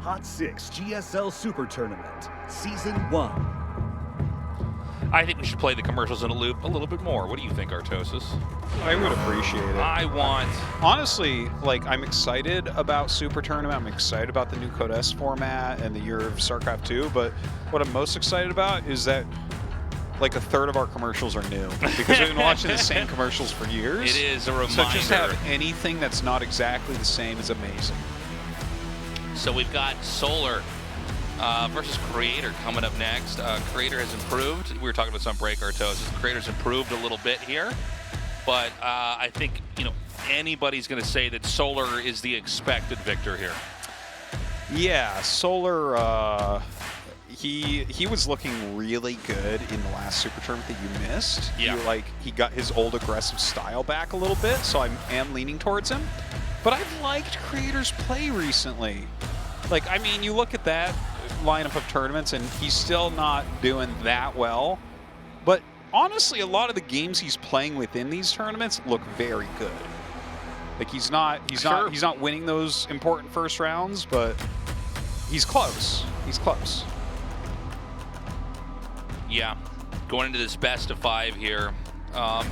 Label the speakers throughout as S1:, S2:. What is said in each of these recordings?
S1: Hot 6 GSL SuperTournament Season 1.
S2: I think we should play the commercials in a loop a little bit more. What do you think, Artosis?
S3: I would appreciate it.
S2: I want...
S3: Honestly, like, I'm excited about Super Tournament. I'm excited about the new Code S format and the year of StarCraft 2, but what I'm most excited about is that like a third of our commercials are new because we've been watching the same commercials for years.
S2: It is a reminder.
S3: So just have anything that's not exactly the same is amazing.
S2: So we've got Solar versus Creator coming up next. Creator has improved. We were talking about some break, Artosis. Creator's improved a little bit here, but I think anybody's going to say that Solar is the expected victor here. Yeah,
S3: Solar. He was looking really good in the last Super Tournament that you missed.
S2: Yeah.
S3: He got his old aggressive style back a little bit, so I am leaning towards him. But I've liked Creator's play recently. Like, I mean, you look at that lineup of tournaments, and he's still not doing that well. But honestly, a lot of the games he's playing within these tournaments look very good. Like, he's not winning those important first rounds, but he's close. He's close.
S2: Yeah, going into this best of 5 here.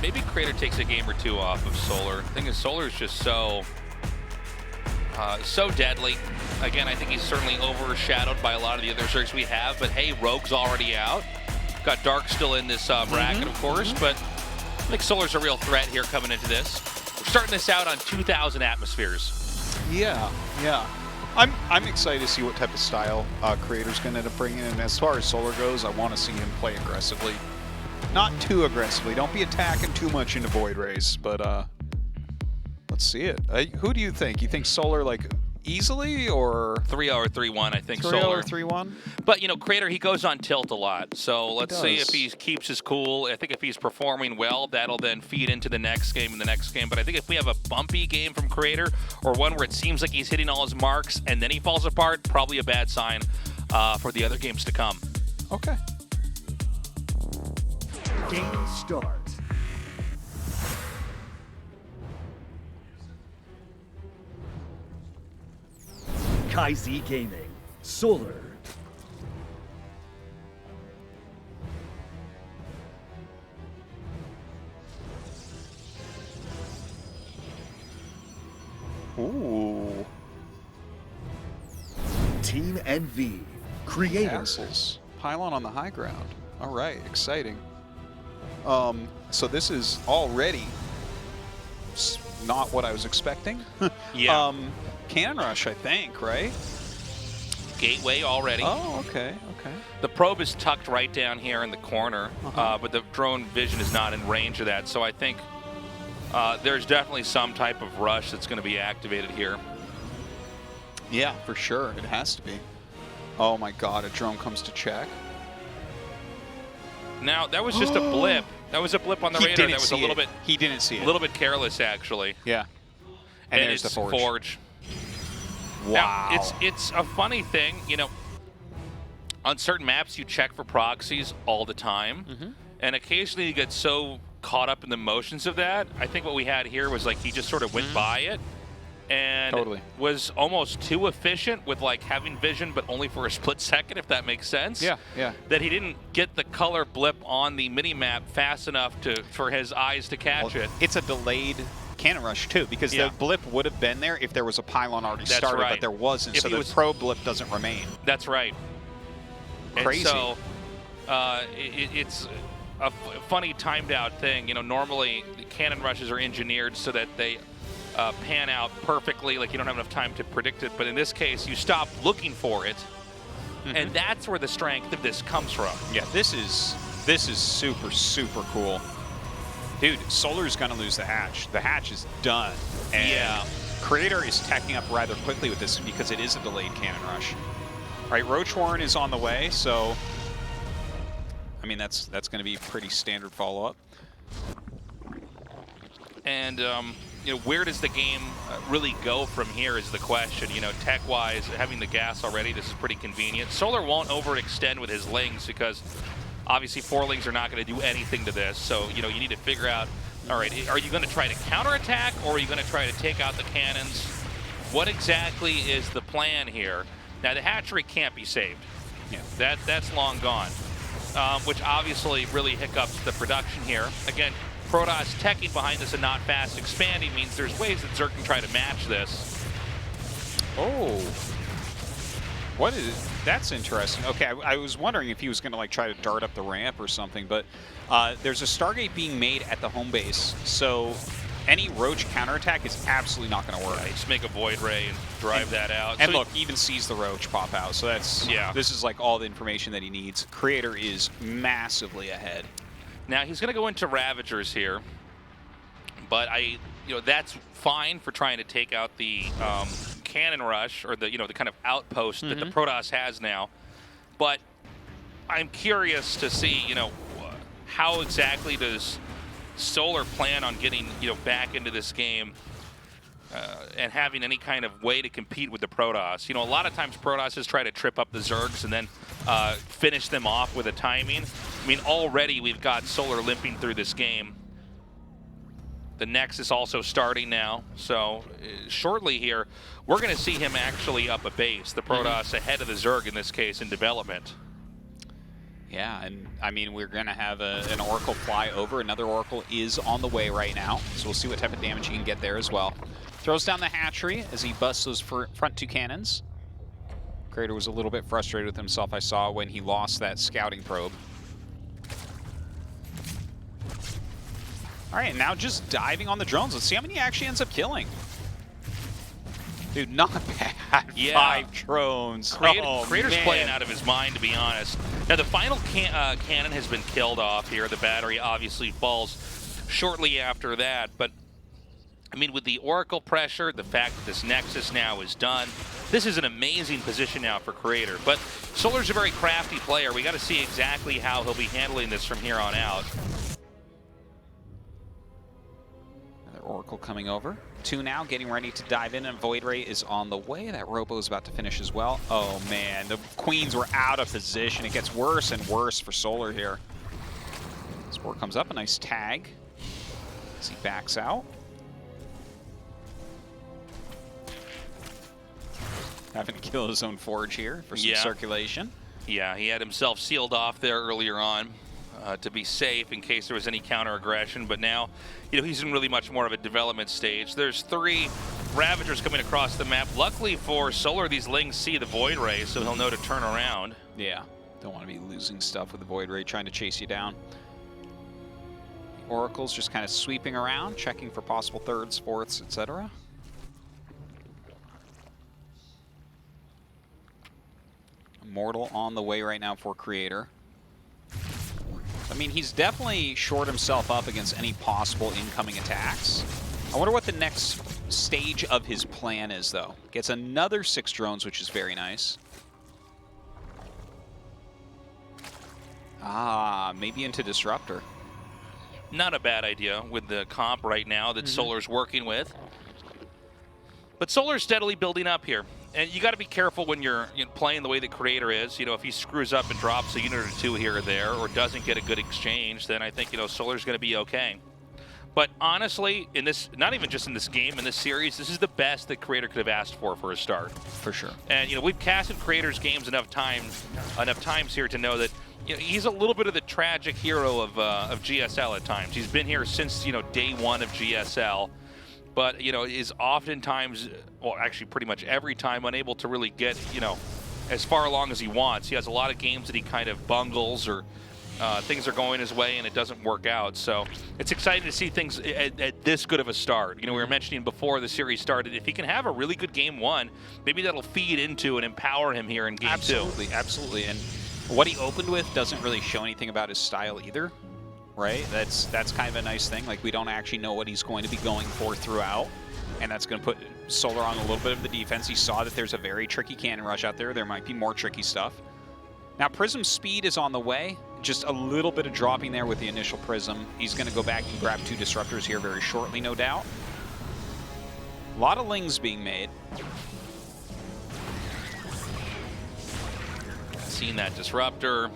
S2: Maybe Creator takes a game or two off of Solar. The thing is, Solar is just so deadly. Again, I think he's certainly overshadowed by a lot of the other Zergs we have, but hey, Rogue's already out. Got Dark still in this bracket, of course, but I think Solar's a real threat here coming into this. We're starting this out on 2,000 atmospheres.
S3: Yeah, yeah. I'm excited to see what type of style Creator's going to end up bringing in. As far as Solar goes, I want to see him play aggressively. Not too aggressively. Don't be attacking too much into Void Rays, but let's see it. Who do you think? You think Solar, like, easily, or
S2: 3-0 or 3-1, I think
S3: 3-0
S2: Solar.
S3: or 3-1?
S2: But, Creator, he goes on tilt a lot. So let's see if he keeps his cool. I think if he's performing well, that'll then feed into the next game and the next game. But I think if we have a bumpy game from Creator, or one where it seems like he's hitting all his marks and then he falls apart, probably a bad sign for the other games to come.
S3: Okay.
S1: Game start. KaiZ Gaming, Solar.
S3: Ooh.
S1: Team NV, Creator.
S3: Castles. Pylon on the high ground. All right, exciting. So this is already not what I was expecting.
S2: Yeah.
S3: Cannon Rush, I think, right?
S2: Gateway already.
S3: Oh, okay, okay.
S2: The probe is tucked right down here in the corner, but the drone vision is not in range of that. So I think there's definitely some type of rush that's going to be activated here.
S3: Yeah, for sure. It has to be. Oh my God, a drone comes to check.
S2: Now, that was just a blip. That was a blip on the radar. That was a little bit.
S3: He didn't see it.
S2: A little bit careless, actually.
S3: Yeah. And there's the forge.
S2: Wow. Now, it's a funny thing, on certain maps you check for proxies all the time, and occasionally you get so caught up in the motions of that. I think what we had here was like he just sort of went by it and was almost too efficient with like having vision, but only for a split second, if that makes sense.
S3: Yeah, yeah.
S2: That he didn't get the color blip on the mini-map fast enough for his eyes to catch it.
S3: It's a delayed Cannon Rush too, because the blip would have been there if there was a pylon already started, but there wasn't, so the probe blip doesn't remain.
S2: That's right.
S3: Crazy.
S2: And so it's a funny timed out thing. Normally the Cannon Rushes are engineered so that they pan out perfectly, like you don't have enough time to predict it, but in this case you stop looking for it, and that's where the strength of this comes from.
S3: Yeah, this is super, super cool. Dude, Solar's gonna lose the hatch. The hatch is done. And Creator is teching up rather quickly with this because it is a delayed Cannon Rush. All right, Roach Warren is on the way, so I mean that's gonna be pretty standard follow-up.
S2: And where does the game really go from here is the question. Tech-wise, having the gas already, this is pretty convenient. Solar won't overextend with his lings because obviously 4 lings are not going to do anything to this. So, you need to figure out, all right, are you going to try to counterattack or are you going to try to take out the cannons? What exactly is the plan here? Now, the hatchery can't be saved.
S3: Yeah.
S2: That's long gone, which obviously really hiccups the production here. Again, Protoss teching behind this and not fast expanding means there's ways that Zerg can try to match this.
S3: Oh. What is it? That's interesting. Okay, I was wondering if he was going to like try to dart up the ramp or something, but there's a Stargate being made at the home base, so any Roach counterattack is absolutely not going to work.
S2: Right, just make a Void Ray and drive that out.
S3: And
S2: so
S3: look, he even sees the Roach pop out, so that's this is like all the information that he needs. Creator is massively ahead.
S2: Now he's going to go into Ravagers here, but that's fine for trying to take out the cannon rush or the the kind of outpost that the Protoss has now. But I'm curious to see how exactly does Solar plan on getting back into this game and having any kind of way to compete with the Protoss. A lot of times Protosses try to trip up the Zergs and then finish them off with a timing. I mean, already we've got Solar limping through this game. The Nexus also starting now, so shortly here, we're going to see him actually up a base. The Protoss ahead of the Zerg in this case in development.
S3: Yeah, and I mean, we're going to have an Oracle fly over. Another Oracle is on the way right now, so we'll see what type of damage he can get there as well. Throws down the hatchery as he busts those front two cannons. Creator was a little bit frustrated with himself, I saw, when he lost that scouting probe. All right, now just diving on the drones. Let's see how many he actually ends up killing. Dude, not bad.
S2: Yeah.
S3: 5 drones.
S2: Creator's playing out of his mind, to be honest. Now, the final cannon has been killed off here. The battery obviously falls shortly after that. But, I mean, with the Oracle pressure, the fact that this Nexus now is done, this is an amazing position now for Creator. But Solar's a very crafty player. We got to see exactly how he'll be handling this from here on out.
S3: Oracle coming over. 2 now, getting ready to dive in, and Void Ray is on the way. That Robo is about to finish as well. Oh man, the Queens were out of position. It gets worse and worse for Solar here. Sport comes up, a nice tag as he backs out. Having to kill his own Forge here for some circulation.
S2: Yeah, he had himself sealed off there earlier on to be safe in case there was any counter aggression, but now he's in really much more of a development stage. There's 3 Ravagers coming across the map. Luckily for Solar, these Lings see the Void Ray, so he'll know to turn around.
S3: Yeah, don't want to be losing stuff with the Void Ray trying to chase you down. Oracle's just kind of sweeping around, checking for possible thirds, fourths, etc. Immortal on the way right now for Creator. I mean, he's definitely shored himself up against any possible incoming attacks. I wonder what the next stage of his plan is, though. Gets another 6 drones, which is very nice. Ah, maybe into Disruptor.
S2: Not a bad idea with the comp right now that Solar's working with. But Solar's steadily building up here. And you got to be careful when you're playing the way the Creator is. If he screws up and drops a unit or 2 here or there, or doesn't get a good exchange, then I think Solar's going to be okay. But honestly, in this, not even just in this game, in this series, this is the best that Creator could have asked for a start.
S3: For sure.
S2: And we've casted Creator's games enough times here to know that he's a little bit of the tragic hero of GSL at times. He's been here since day 1 of GSL. But, is oftentimes, well, actually pretty much every time unable to really get, as far along as he wants. He has a lot of games that he kind of bungles or things are going his way and it doesn't work out. So it's exciting to see things at this good of a start. We were mentioning before the series started, if he can have a really good game 1, maybe that'll feed into and empower him here in game 2.
S3: Absolutely. And what he opened with doesn't really show anything about his style either. Right, that's kind of a nice thing. Like, we don't actually know what he's going to be going for throughout, and that's going to put Solar on a little bit of the defense. He saw that there's a very tricky cannon rush out there. There might be more tricky stuff. Now, Prism speed is on the way. Just a little bit of dropping there with the initial Prism. He's going to go back and grab 2 Disruptors here very shortly, no doubt. A lot of Lings being made.
S2: Seeing that Disruptor.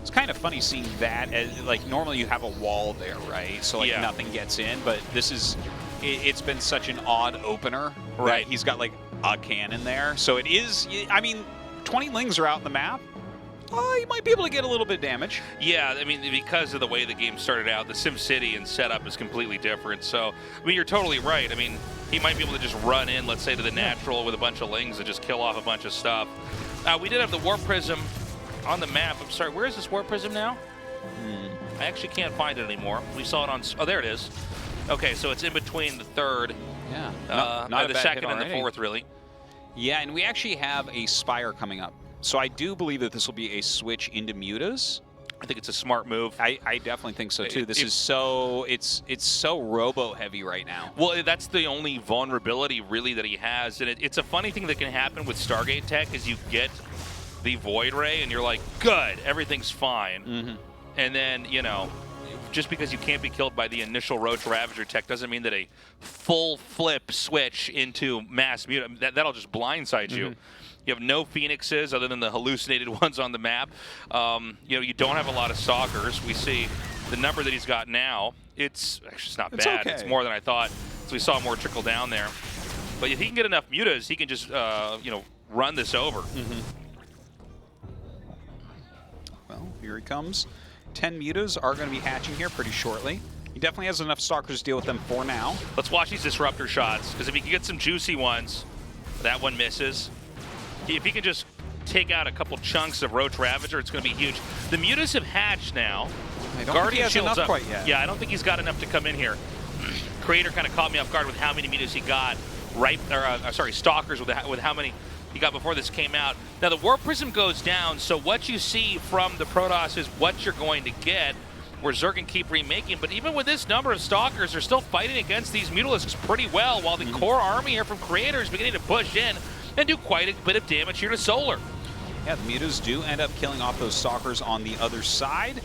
S3: It's kind of funny seeing that, as, like, normally you have a wall there, right? So, like, nothing gets in, but this is, it's been such an odd opener.
S2: Right.
S3: He's got, like, a cannon there. So it is, I mean, 20 lings are out in the map. You might be able to get a little bit of damage.
S2: Yeah, I mean, because of the way the game started out, the SimCity and setup is completely different. So, I mean, you're totally right. I mean, he might be able to just run in, let's say, to the natural with a bunch of lings and just kill off a bunch of stuff. We did have the Warp Prism on the map. I'm sorry, where is this Warp Prism now? I actually can't find it anymore. We saw it on, oh, there it is. Okay, so it's in between the third,
S3: Yeah,
S2: not the second and the fourth, really.
S3: Yeah, and we actually have a Spire coming up. So I do believe that this will be a switch into mutas.
S2: I think it's a smart move.
S3: I definitely think so too. This is so it's so robo heavy right now.
S2: Well, that's the only vulnerability really that he has, and it's a funny thing that can happen with Stargate tech is you get the Void Ray and you're like, good, everything's fine, and then you know, just because you can't be killed by the initial Roach Ravager tech doesn't mean that a full flip switch into mass muta that'll just blindside you. You have no Phoenixes other than the hallucinated ones on the map. You know, you don't have a lot of Stalkers. We see the number that he's got now. It's not bad.
S3: Okay.
S2: It's more than I thought. So we saw more trickle down there. But if he can get enough mutas, he can just, you know, run this over.
S3: Well, here he comes. 10 mutas are going to be hatching here pretty shortly. He definitely has enough Stalkers to deal with them for now.
S2: Let's watch these Disruptor shots, because if he can get some juicy ones, that one misses. If he can just take out a couple chunks of Roach Ravager, it's going to be huge. The mutas have hatched now.
S3: I don't think he has enough quite yet.
S2: Yeah, I don't think he's got enough to come in here. Creator kind of caught me off guard with how many mutas he got. Sorry, Stalkers with how many he got before this came out. Now the Warp Prism goes down, so what you see from the Protoss is what you're going to get. Where Zerg can keep remaking, but even with this number of Stalkers, they're still fighting against these Mutalisks pretty well, while the core army here from Creator is beginning to push in and do quite a bit of damage here to Solar.
S3: Yeah, the mutas do end up killing off those Stalkers on the other side.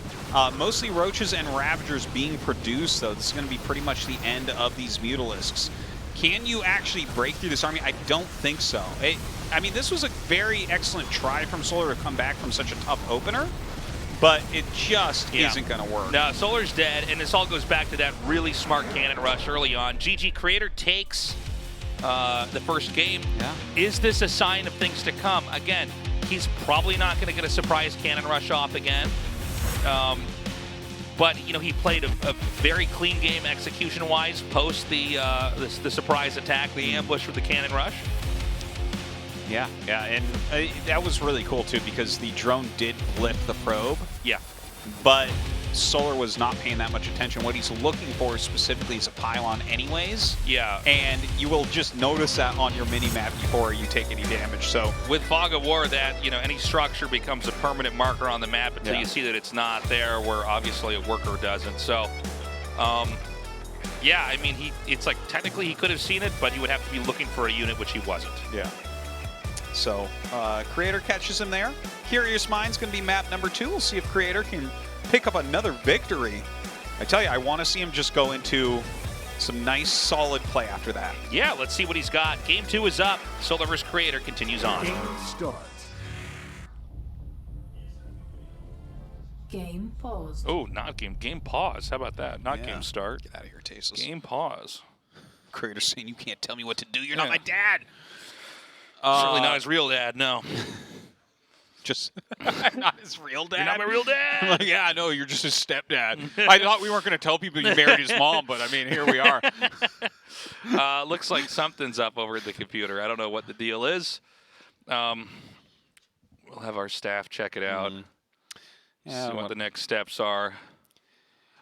S3: Mostly Roaches and Ravagers being produced, though. This is going to be pretty much the end of these Mutalisks. Can you actually break through this army? I don't think so. I mean, this was a very excellent try from Solar to come back from such a tough opener, but it just isn't going to work.
S2: No, Solar's dead, and this all goes back to that really smart cannon rush early on. GG Creator takes the first game.
S3: Yeah.
S2: Is this a sign of things to come? Again, he's probably not going to get a surprise cannon rush off again. But you know, he played a very clean game execution-wise post the surprise attack, the ambush with the cannon rush.
S3: Yeah, and that was really cool too because the drone did flip the probe.
S2: Yeah.
S3: But Solar was not paying that much attention. What he's looking for specifically is a pylon anyways.
S2: Yeah.
S3: And you will just notice that on your mini-map before you take any damage. So
S2: with Fog of War, that, you know, any structure becomes a permanent marker on the map until you see that it's not there, where obviously a worker doesn't. So, yeah, I mean, it's like technically he could have seen it, but he would have to be looking for a unit, which he wasn't.
S3: Yeah. So, Creator catches him there. Curious Mind's going to be map number 2. We'll see if Creator can pick up another victory. I tell you, I want to see him just go into some nice, solid play after that.
S2: Yeah, let's see what he's got. Game 2 is up. Solar vs. Creator continues on.
S1: Game starts.
S4: Game pause.
S2: Oh, not game. Game pause. How about that? Not game start.
S3: Get out of here, Tasteless.
S2: Game pause.
S3: Creator saying, you can't tell me what to do. You're not my dad.
S2: Certainly not his real dad, no.
S3: Just not his real dad.
S2: You're not my real dad.
S3: Like, yeah, I know. You're just his stepdad. I thought we weren't going to tell people you married his mom, but I mean, here we are.
S2: Looks like something's up over at the computer. I don't know what the deal is. We'll have our staff check it out. See what the next steps are.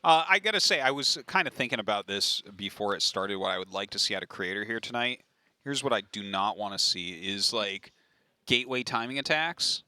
S3: I got to say, I was kind of thinking about this before it started, what I would like to see out of Creator here tonight. Here's what I do not want to see is, like, gateway timing attacks.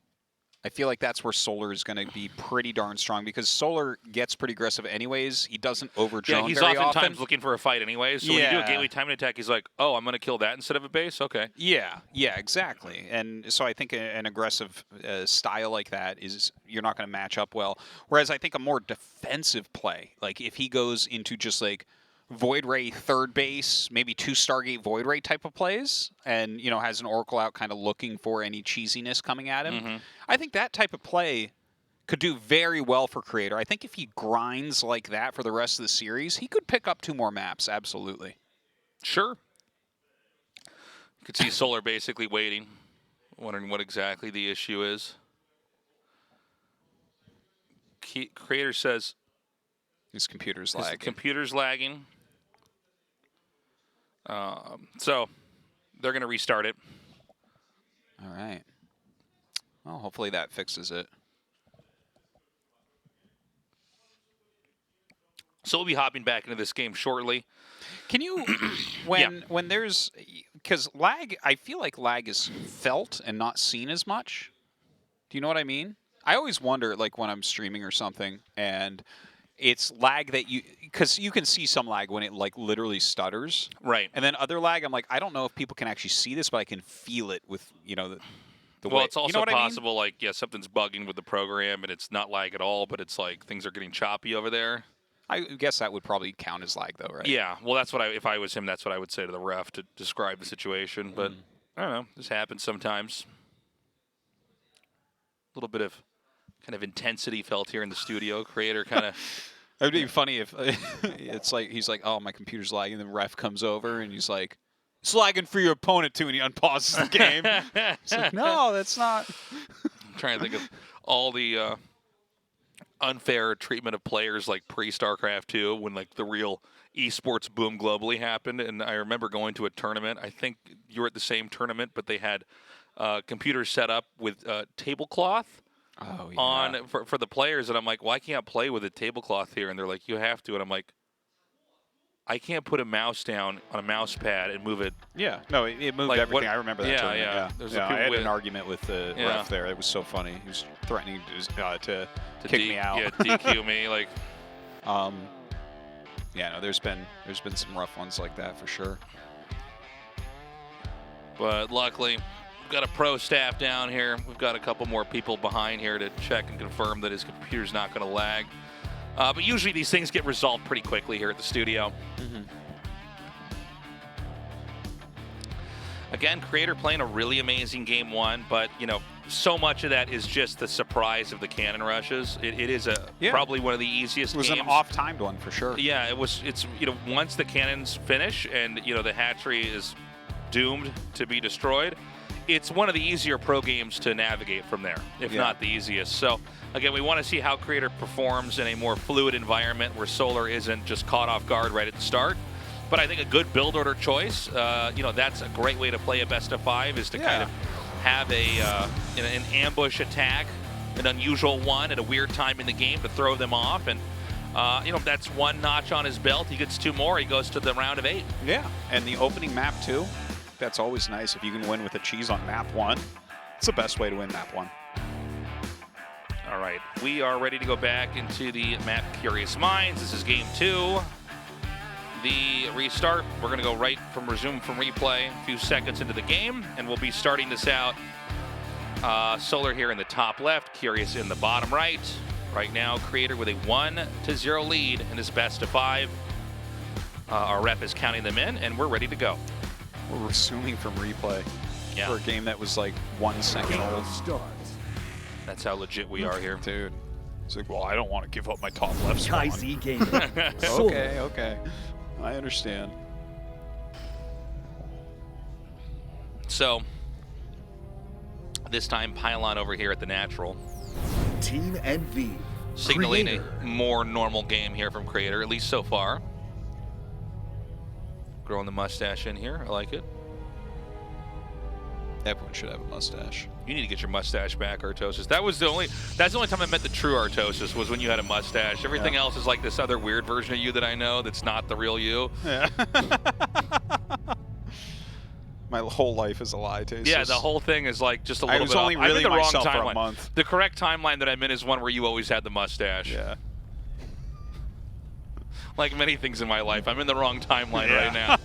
S3: I feel like that's where Solar is going to be pretty darn strong because Solar gets pretty aggressive anyways. He doesn't overdrone
S2: he's
S3: very
S2: oftentimes
S3: often.
S2: looking for a fight anyways. So when you do a gateway timing attack, he's like, oh, I'm going to kill that instead of a base? Okay.
S3: Yeah, exactly. And so I think an aggressive style like that is you're not going to match up well. Whereas I think a more defensive play, like if he goes into just like Void Ray third base, maybe 2 Stargate Void Ray type of plays, and, you know, has an Oracle out kind of looking for any cheesiness coming at him. I think that type of play could do very well for Creator. I think if he grinds like that for the rest of the series, he could pick up 2 more maps, absolutely.
S2: Sure. You could see Solar basically waiting, wondering what exactly the issue is. Creator says
S3: his computer's
S2: his
S3: lagging.
S2: computer's lagging. So they're going to restart it.
S3: All right. Well, hopefully that fixes it.
S2: So we'll be hopping back into this game shortly.
S3: Can you, when there's, because lag, I feel like lag is felt and not seen as much. Do you know what I mean? I always wonder, like when I'm streaming or something, and it's lag that because you can see some lag when it like literally stutters.
S2: Right.
S3: And then other lag, I'm like, I don't know if people can actually see this, but I can feel it with, the
S2: well,
S3: way.
S2: it's also
S3: you know what
S2: possible,
S3: I mean?
S2: like, yeah, something's bugging with the program, and it's not lag at all, but it's like things are getting choppy over there.
S3: I guess that would probably count as lag, though, right?
S2: Yeah, well, that's what if I was him, that's what I would say to the ref to describe the situation. But I don't know, this happens sometimes. A little bit of kind of intensity felt here in the studio. Creator kind of.
S3: It would be funny if it's like he's like, oh, my computer's lagging, and the ref comes over and he's like, it's lagging for your opponent too, and he unpauses the game. It's like, no, that's not.
S2: I'm trying to think of all the unfair treatment of players like pre-StarCraft 2 when like the real esports boom globally happened. And I remember going to a tournament. I think you were at the same tournament, but they had computers set up with tablecloth.
S3: Oh, yeah.
S2: On for the players, and I'm like, well, I can't play with a tablecloth here, and they're like, you have to, and I'm like, I can't put a mouse down on a mouse pad and move it.
S3: Yeah, no, it moved
S2: like
S3: everything.
S2: what,
S3: I remember that.
S2: Yeah.
S3: I had an argument with the ref there. It was so funny. He was threatening to kick me out.
S2: Yeah, DQ me. Like,
S3: yeah, no, there's been some rough ones like that for sure.
S2: But luckily, we've got a pro staff down here. We've got a couple more people behind here to check and confirm that his computer's not going to lag. But usually these things get resolved pretty quickly here at the studio. Again, Creator playing a really amazing game one, but so much of that is just the surprise of the cannon rushes. It is probably one of the easiest games.
S3: It was an off-timed one for sure.
S2: Yeah, it's once the cannons finish and the hatchery is doomed to be destroyed, it's one of the easier pro games to navigate from there, if not the easiest. So again, we want to see how Creator performs in a more fluid environment where Solar isn't just caught off guard right at the start. But I think a good build order choice, that's a great way to play a best of 5, is to kind of have an ambush attack, an unusual one at a weird time in the game to throw them off. And that's one notch on his belt. He gets 2 more. He goes to the round of 8.
S3: Yeah, and the opening map too. That's always nice if you can win with a cheese on map 1. It's the best way to win map 1.
S2: All right, we are ready to go back into the map Curious Minds. This is game 2. The restart, we're going to go right from resume from replay a few seconds into the game, and we'll be starting this out. Solar here in the top left, Curious in the bottom right. Right now, Creator with a 1-0 lead in this best of 5. Our rep is counting them in, and we're ready to go.
S3: We're resuming from replay for a game that was like 1 second old.
S2: That's how legit we are here.
S3: Dude. It's like, well, I don't want to give up my top left spawn. Okay. I understand.
S2: So, this time Pylon over here at the natural.
S1: Team NV.
S2: Signaling
S1: Creator.
S2: a more normal game here from Creator, at least so far. Growing the mustache in here, I like it.
S3: Everyone should have a mustache.
S2: You need to get your mustache back, Artosis. That's the only time I met the true Artosis, was when you had a mustache. Everything else is like this other weird version of you that I know that's not the real you.
S3: Yeah. My whole life is a lie, Tasis.
S2: Yeah, the whole thing is like just a little bit
S3: I was only really
S2: the
S3: myself
S2: wrong
S3: for
S2: timeline.
S3: a month.
S2: The correct timeline that I'm in is one where you always had the mustache.
S3: Yeah.
S2: Like many things in my life, I'm in the wrong timeline right now.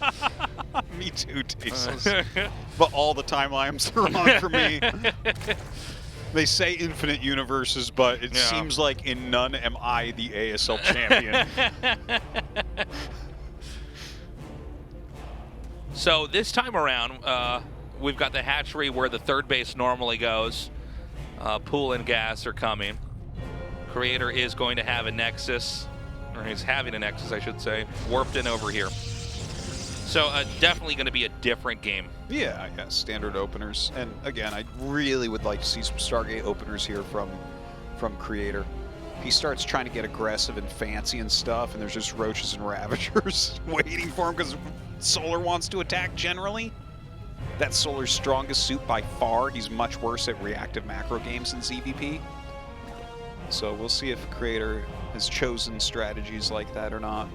S3: Me too, Tasis. But all the timelines are wrong for me. They say infinite universes, but it seems like in none am I the ASL champion.
S2: So this time around, we've got the hatchery where the third base normally goes. Pool and gas are coming. Creator is going to have a Nexus, or he's having a Nexus, I should say, warped in over here. So definitely going to be a different game.
S3: Yeah, standard openers. And again, I really would like to see some Stargate openers here from Creator. He starts trying to get aggressive and fancy and stuff, and there's just Roaches and Ravagers waiting for him because Solar wants to attack generally. That's Solar's strongest suit by far. He's much worse at reactive macro games than ZVP. So we'll see if Creator has chosen strategies like that or not.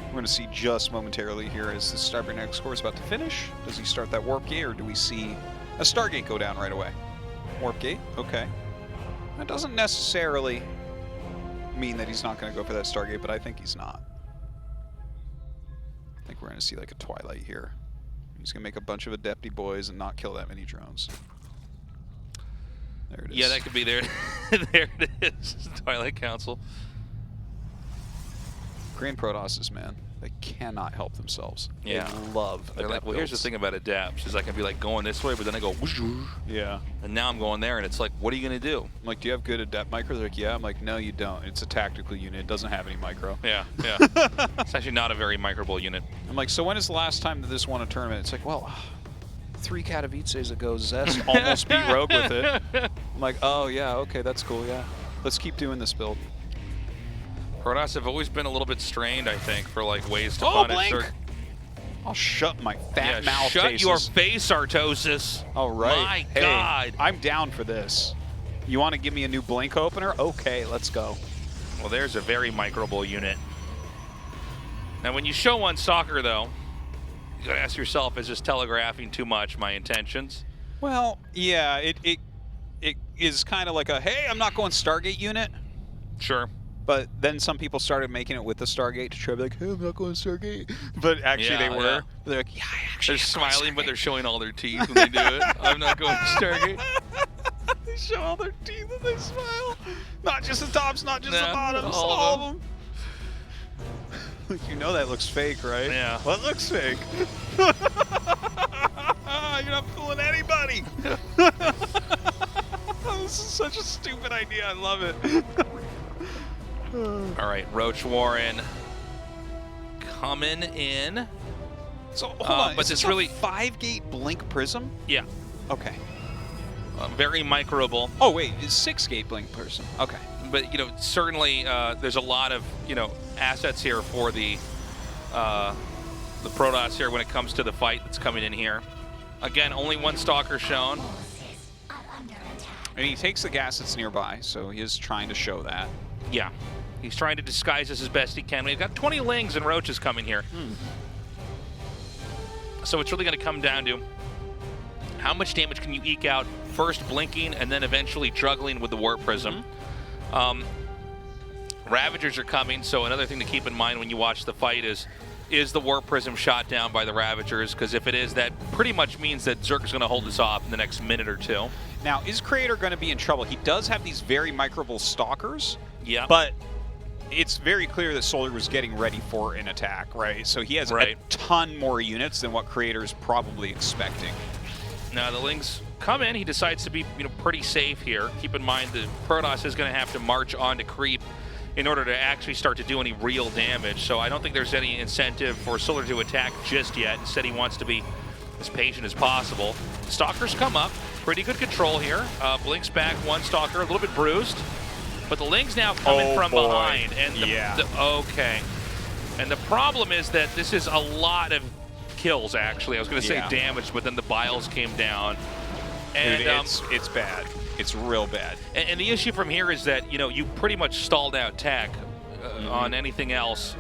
S3: We're going to see just momentarily here as the Starbreak score is about to finish. Does he start that Warp Gate, or do we see a Stargate go down right away? Warp Gate? Okay. That doesn't necessarily mean that he's not going to go for that Stargate, but I think he's not. I think we're going to see like a Twilight here. He's going to make a bunch of Adepti boys and not kill that many drones. There it is.
S2: Yeah, that could be there. There it is. Twilight Council.
S3: Korean Protosses, man, they cannot help themselves.
S2: Yeah.
S3: They love
S2: They're like, well, here's the
S3: builds.
S2: thing about adapts is I can be like going this way, but then I go whoosh, whoosh,
S3: Yeah.
S2: and now I'm going there, and it's like, what are you going to do?
S3: I'm like, do you have good adept micro? They're like, yeah. I'm like, no, you don't. It's a tactical unit. It doesn't have any micro.
S2: Yeah, yeah. It's actually not a very microable unit.
S3: I'm like, so when is the last time that this won a tournament? It's like, well, 3 Katowices ago, Zest almost beat Rogue with it. I'm like, oh, yeah, okay, that's cool, yeah. Let's keep doing this build.
S2: Protoss have always been a little bit strained, I think, for like ways to punish
S3: Blink!
S2: their...
S3: I'll shut my fat mouth.
S2: Shut
S3: faces.
S2: your face, Artosis.
S3: All right.
S2: My
S3: hey,
S2: God.
S3: I'm down for this. You want to give me a new Blink opener? Okay, let's go.
S2: Well, there's a very microable unit. Now, when you show one stalker, though, you gotta ask yourself, is this telegraphing too much my intentions?
S3: Well, yeah, it is kind of like a, hey, I'm not going Stargate unit.
S2: Sure.
S3: But then some people started making it with the Stargate to try to be like, hey, I'm not going Stargate. But actually they were.
S2: Yeah.
S3: They're like, yeah, I actually
S2: They're
S3: am going
S2: smiling, but
S3: Stargate."
S2: they're showing all their teeth when they do it. I'm not going to Stargate.
S3: They show all their teeth and they smile. Not just the tops, not just the
S2: No,
S3: bottoms,
S2: all
S3: all
S2: of
S3: of them. You know that looks fake, right?
S2: Yeah.
S3: What looks fake? You're not fooling anybody. This is such a stupid idea. I love it.
S2: All right, Roach Warren coming in.
S3: So hold on,
S2: but
S3: is
S2: this
S3: this
S2: really-
S3: a 5-gate blink prism?
S2: Yeah,
S3: Okay.
S2: very microable.
S3: Oh wait, it's 6-gate blink prism. Okay.
S2: But you know, certainly there's a lot of assets here for the Protoss here when it comes to the fight that's coming in here. Again, only one stalker shown.
S3: And he takes the gas that's nearby, so he is trying to show that.
S2: Yeah, he's trying to disguise this as best he can. We've got 20 Lings and Roaches coming here. So it's really going to come down to how much damage can you eke out first blinking and then eventually juggling with the Warp Prism. Ravagers are coming, so another thing to keep in mind when you watch the fight is the Warp Prism shot down by the Ravagers? Because if it is, that pretty much means that Zerg is going to hold this off in the next minute or two.
S3: Now, is Creator going to be in trouble? He does have these very microable stalkers.
S2: Yeah.
S3: But it's very clear that Solar was getting ready for an attack, right? So he has a ton more units than what Creator is probably expecting.
S2: Now the Lings come in. He decides to be pretty safe here. Keep in mind the Protoss is going to have to march on to creep in order to actually start to do any real damage. So I don't think there's any incentive for Solar to attack just yet. Instead, he wants to be as patient as possible. Stalkers come up. Pretty good control here. Blinks back one Stalker, a little bit bruised. But the Ling's now coming from behind. And okay. And the problem is that this is a lot of kills, actually. I was going to say damage, but then the Biles came down. And
S3: dude, it's bad. It's real bad.
S2: And the issue from here is that, you pretty much stalled out tech on anything else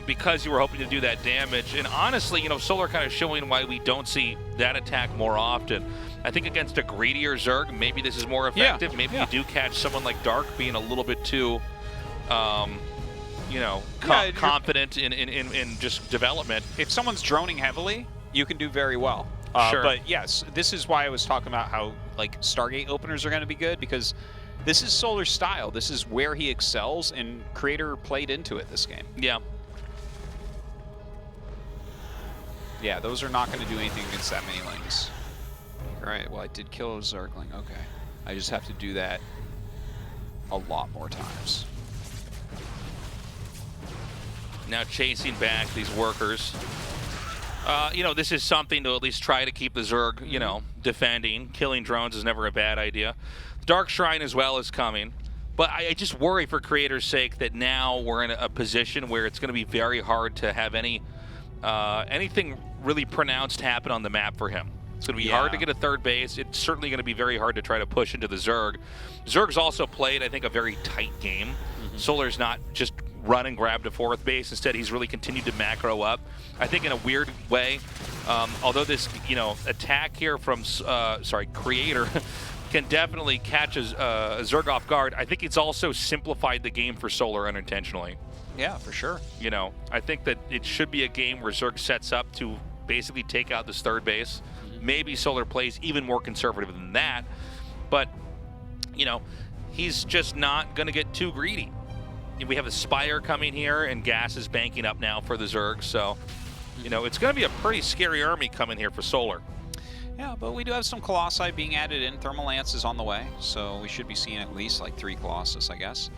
S2: because you were hoping to do that damage. And honestly, Solar kind of showing why we don't see that attack more often. I think against a greedier Zerg, maybe this is more effective. Maybe you do catch someone like Dark being a little bit too, confident in just development.
S3: If someone's droning heavily, you can do very well.
S2: Sure.
S3: But yes, this is why I was talking about how Stargate openers are going to be good, because this is Solar's style. This is where he excels, and Creator played into it this game.
S2: Yeah.
S3: Yeah, those are not going to do anything against that many Lings. All right, well, I did kill a Zergling. Okay. I just have to do that a lot more times.
S2: Now chasing back these workers. You know, this is something to at least try to keep the Zerg, you know, defending. Killing drones is never a bad idea. Dark Shrine as well is coming. But I just worry for Creator's sake that now we're in a position where it's going to be very hard to have anything really pronounced happen on the map for him. It's going to be hard to get a third base. It's certainly going to be very hard to try to push into the Zerg. Zerg's also played, I think, a very tight game. Solar's not just run and grab to fourth base. Instead, he's really continued to macro up. I think in a weird way, although this, you know, attack here from, Creator can definitely catch a Zerg off guard, I think it's also simplified the game for Solar unintentionally.
S3: Yeah, for sure.
S2: You know, I think that it should be a game where Zerg sets up to basically take out this third base. Maybe Solar plays even more conservative than that, but, you know, he's just not going to get too greedy. We have a Spire coming here, and gas is banking up now for the Zerg, so, you know, it's going to be a pretty scary army coming here for Solar.
S3: Yeah, but we do have some Colossi being added in. Thermal Lance is on the way, so we should be seeing at least like 3 Colossus, I guess.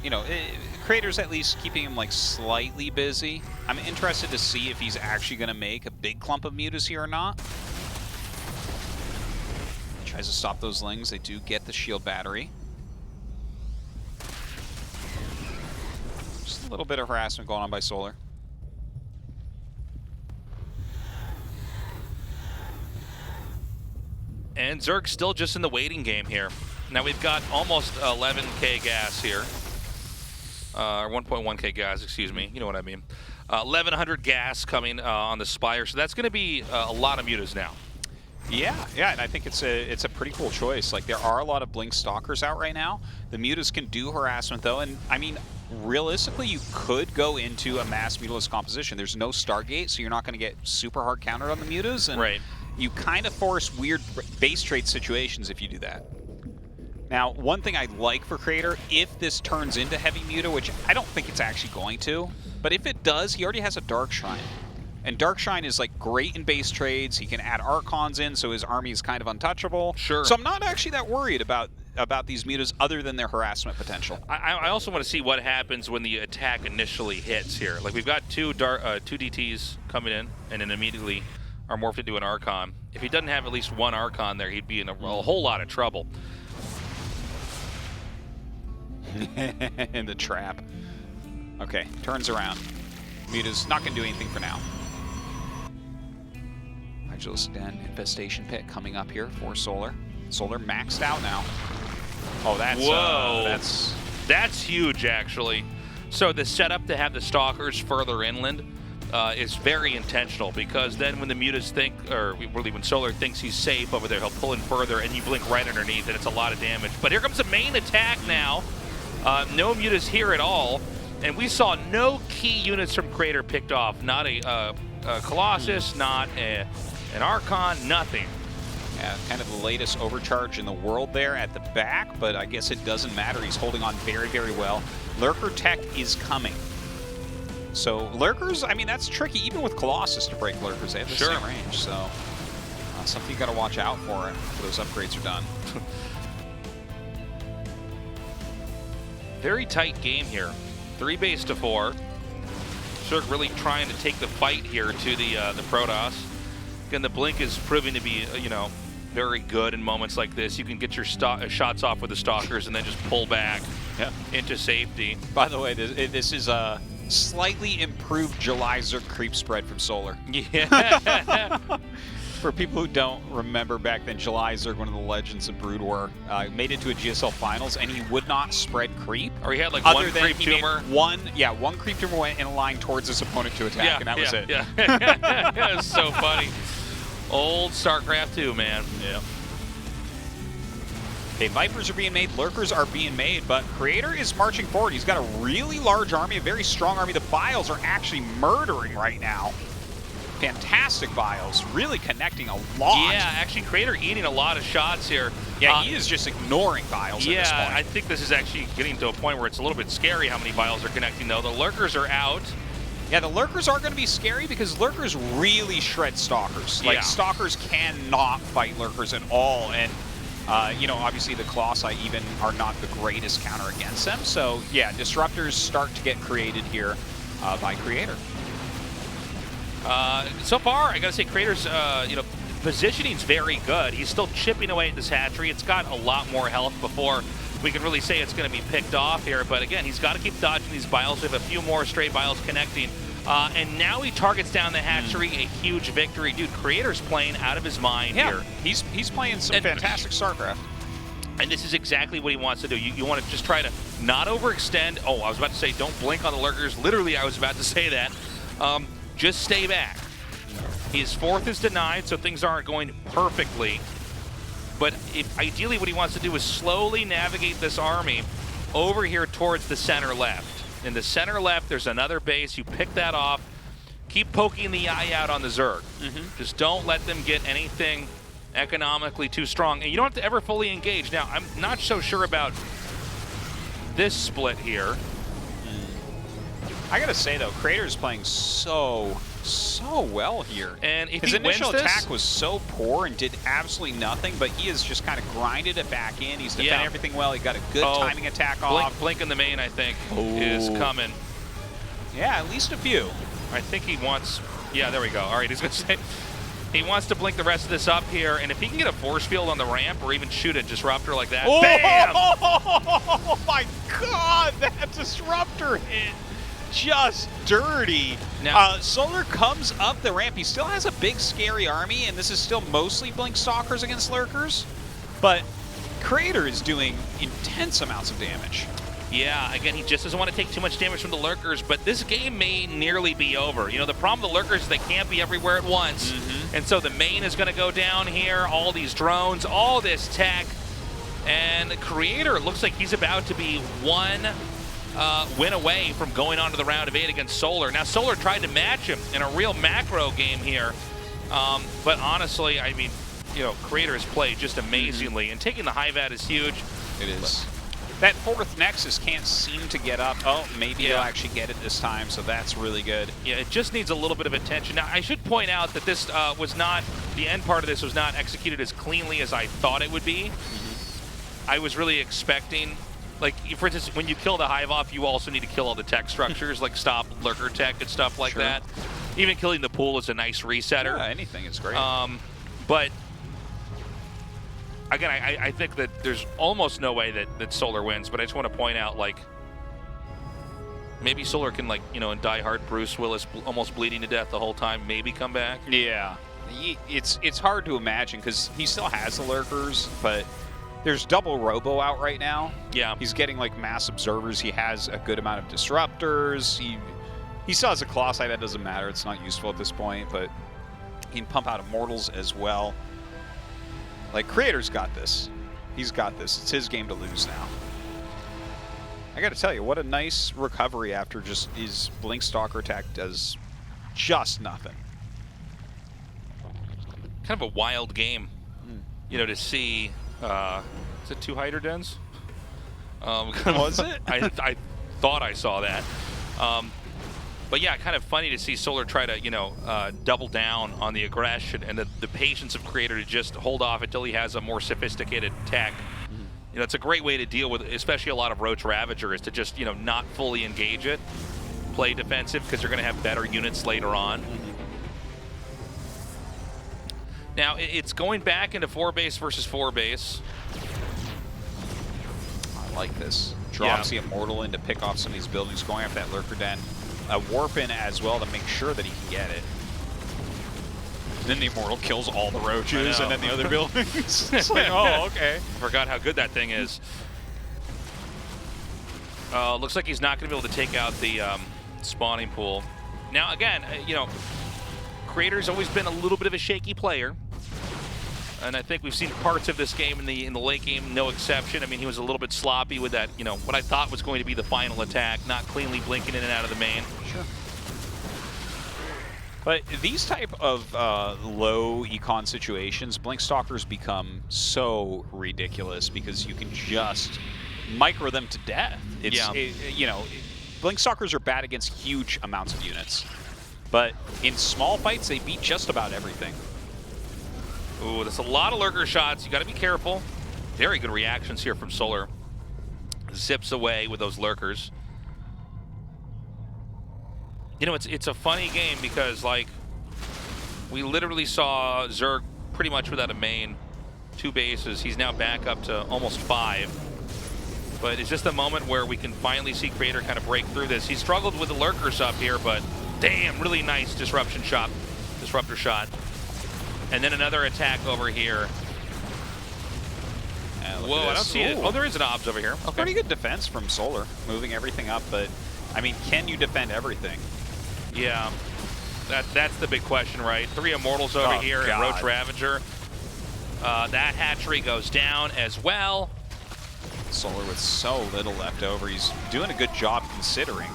S3: You know, Creator's at least keeping him like slightly busy. I'm interested to see if he's actually going to make a big clump of mutas here or not. Tries to stop those lings. They do get the shield battery. Just a little bit of harassment going on by Solar.
S2: And Zerg's still just in the waiting game here. Now we've got almost 11k gas here. Or 1.1k gas, excuse me. You know what I mean. 1100 gas coming on the Spire, so that's going to be a lot of mutas now.
S3: Yeah, and I think it's a pretty cool choice. Like, there are a lot of Blink Stalkers out right now. The mutas can do harassment, though, and I mean, realistically, you could go into a mass mutalist composition. There's no Stargate, so you're not going to get super hard countered on the mutas, and you kind of force weird base trade situations if you do that. Now, one thing I like for Creator, if this turns into heavy muta, which I don't think it's actually going to, but if it does, he already has a Dark Shrine. And Dark Shrine is like great in base trades. He can add Archons in, so his army is kind of untouchable.
S2: Sure.
S3: So I'm not actually that worried about these mutas other than their harassment potential.
S2: I also want to see what happens when the attack initially hits here. Like, we've got two DTs coming in, and then immediately are morphed into an Archon. If he doesn't have at least one Archon there, he'd be in a whole lot of trouble. In the trap. Okay, turns around. Muta's not going to do anything for now. Hydralis Den Infestation Pit coming up here for Solar. Solar maxed out now. Oh, that's... Whoa! That's huge, actually. So the setup to have the Stalkers further inland is very intentional, because then when the mutas think, or really when Solar thinks he's safe over there, he'll pull in further, and you blink right underneath, and it's a lot of damage. But here comes the main attack now. No mutas here at all, and we saw no key units from Creator picked off. Not a Colossus, not an Archon, nothing. Yeah, kind of the latest overcharge in the world there at the back, but I guess it doesn't matter. He's holding on very, very well. Lurker tech is coming. So Lurkers, I mean, that's tricky, even with Colossus to break Lurkers. They have the same range, so something you got to watch out for after those upgrades are done. Very tight game here. 3 base to 4. Zerg really trying to take the fight here to the Protoss. Again, the blink is proving to be, you know, very good in moments like this. You can get your shots off with the Stalkers and then just pull back into safety. By the way, this is a slightly improved July Zerg creep spread from Solar. Yeah. For people who don't remember, back then, July Zerg, one of the legends of Brood War, made it to a GSL Finals, and he would not spread creep. Or he had like one creep tumor. One creep tumor went in a line towards his opponent to attack, and that was it. Yeah, it was so funny. Old StarCraft 2, man. Yeah. Okay, Vipers are being made, Lurkers are being made, but Creator is marching forward. He's got a really large army, a very strong army. The Biles are actually murdering right now. Fantastic Biles, really connecting a lot. Yeah, actually Creator eating a lot of shots here. Yeah, he is just ignoring Biles at this point. I think this is actually getting to a point where it's a little bit scary how many Biles are connecting, though. The Lurkers are out. Yeah, the Lurkers are going to be scary because Lurkers really shred Stalkers. Like, Stalkers cannot fight Lurkers at all, and
S3: You know, obviously the Colossi even are not the greatest counter against them. So yeah, disruptors start to get created here by Creator.
S2: So far, I gotta say, Creator's you know, positioning's very good. He's still chipping away at this hatchery. It's got a lot more health before we can really say it's going to be picked off here. But again, he's got to keep dodging these biles. We have a few more stray biles connecting. And now he targets down the hatchery, a huge victory. Dude, Creator's playing out of his mind here.
S3: He's playing some fantastic StarCraft.
S2: And this is exactly what he wants to do. You want to just try to not overextend. Oh, I was about to say don't blink on the lurkers. Literally, I was about to say that. Just stay back. His fourth is denied, so things aren't going perfectly. But ideally what he wants to do is slowly navigate this army over here towards the center left. In the center left, there's another base. You pick that off. Keep poking the eye out on the Zerg. Just don't let them get anything economically too strong. And you don't have to ever fully engage. Now, I'm not so sure about this split here.
S3: I gotta say though, Creator's playing so well here.
S2: And if
S3: his initial
S2: wins
S3: attack was so poor and did absolutely nothing, but he has just kind of grinded it back in. He's defending everything well. He got a good timing attack off.
S2: Blink in the main, I think, is coming.
S3: Yeah, at least a few.
S2: I think he wants. Yeah, there we go. All right, he's gonna say he wants to blink the rest of this up here, and if he can get a force field on the ramp or even shoot a disruptor like that, bam!
S3: Oh my God, that disruptor hit. Just dirty. Now, Solar comes up the ramp. He still has a big, scary army, and this is still mostly Blink Stalkers against Lurkers. But Creator is doing intense amounts of damage.
S2: Yeah, again, he just doesn't want to take too much damage from the Lurkers, but this game may nearly be over. You know, the problem with the Lurkers is they can't be everywhere at once. And so the main is going to go down here, all these drones, all this tech. And the Creator looks like he's about to be one win away from going on to the round of 8 against Solar. Now, Solar tried to match him in a real macro game here. But honestly, I mean, you know, Creator has played just amazingly. And taking the Hive-Ad is huge.
S3: It is. That fourth Nexus can't seem to get up. Oh, maybe he'll actually get it this time, so that's really good.
S2: Yeah, it just needs a little bit of attention. Now, I should point out that this was not, the end part of this was not executed as cleanly as I thought it would be. I was really expecting, like, for instance, when you kill the Hive off, you also need to kill all the tech structures, like stop lurker tech and stuff like that. Even killing the pool is a nice resetter.
S3: Yeah, anything is great.
S2: But again, I think that there's almost no way that Solar wins, but I just want to point out, like, maybe Solar can, like, you know, in Die Hard, Bruce Willis almost bleeding to death the whole time, maybe come back.
S3: Yeah. It's hard to imagine because he still has the lurkers, but there's double Robo out right now.
S2: Yeah.
S3: He's getting, like, mass observers. He has a good amount of disruptors. He still has a Colossi. That doesn't matter. It's not useful at this point, but he can pump out Immortals as well. Like, Creator's got this. He's got this. It's his game to lose now. I got to tell you, what a nice recovery after just his Blink Stalker attack does just nothing.
S2: Kind of a wild game, you know, to see. Is it 2 Hider Dens?
S3: Was it?
S2: I thought I saw that. But yeah, kind of funny to see Solar try to, you know, double down on the aggression and the patience of Creator to just hold off until he has a more sophisticated tech. You know, it's a great way to deal with, especially a lot of Roach Ravager, is to just, you know, not fully engage it, play defensive, because you're going to have better units later on. Now, it's going back into 4-base versus 4-base.
S3: I like this. Drops the Immortal in to pick off some of these buildings, going after that Lurker Den. A Warp in as well to make sure that he can get it. Then the Immortal kills all the Roaches and then the other buildings. It's like, oh, okay.
S2: Forgot how good that thing is. Looks like he's not going to be able to take out the spawning pool. Now, again, you know, Creator's always been a little bit of a shaky player. And I think we've seen parts of this game in the late game, no exception. I mean, he was a little bit sloppy with that, you know, what I thought was going to be the final attack, not cleanly blinking in and out of the main.
S3: Sure. But these type of low econ situations, Blink Stalkers become so ridiculous because you can just micro them to death. It's, you know, Blink Stalkers are bad against huge amounts of units. But in small fights, they beat just about everything.
S2: Ooh, that's a lot of lurker shots. You got to be careful. very good reactions here from Solar. Zips away with those lurkers. You know, it's a funny game because, like, we literally saw Zerg pretty much without a main, 2 bases. He's now back up to almost 5. But it's just a moment where we can finally see Creator kind of break through this. He struggled with the lurkers up here, but damn, really nice disruptor shot. And then another attack over here. Whoa, I don't see it. Oh, there is an obs over here. Okay.
S3: Pretty good defense from Solar, moving everything up, but I mean, can you defend everything?
S2: Yeah, that's the big question, right? 3 Immortals over here and Roach Ravager. That hatchery goes down as well.
S3: Solar with so little left over. He's doing a good job considering.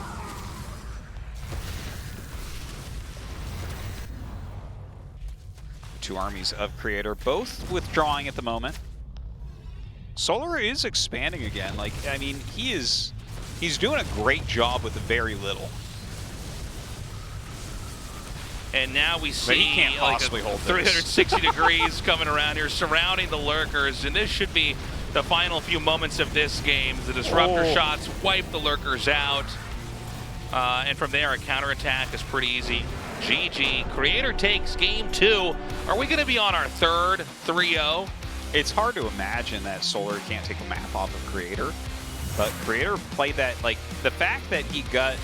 S3: Two armies of Creator, both withdrawing at the moment. Solar is expanding again. Like, I mean, he's doing a great job with very little.
S2: And now we see
S3: he can't possibly hold
S2: 360 degrees coming around here, surrounding the lurkers, and this should be the final few moments of this game. The disruptor shots wipe the lurkers out, and from there, a counterattack is pretty easy. GG. Creator takes game 2. Are we going to be on our 3rd 3-0?
S3: It's hard to imagine that Solar can't take a map off of Creator, but Creator played that, like, the fact that he got,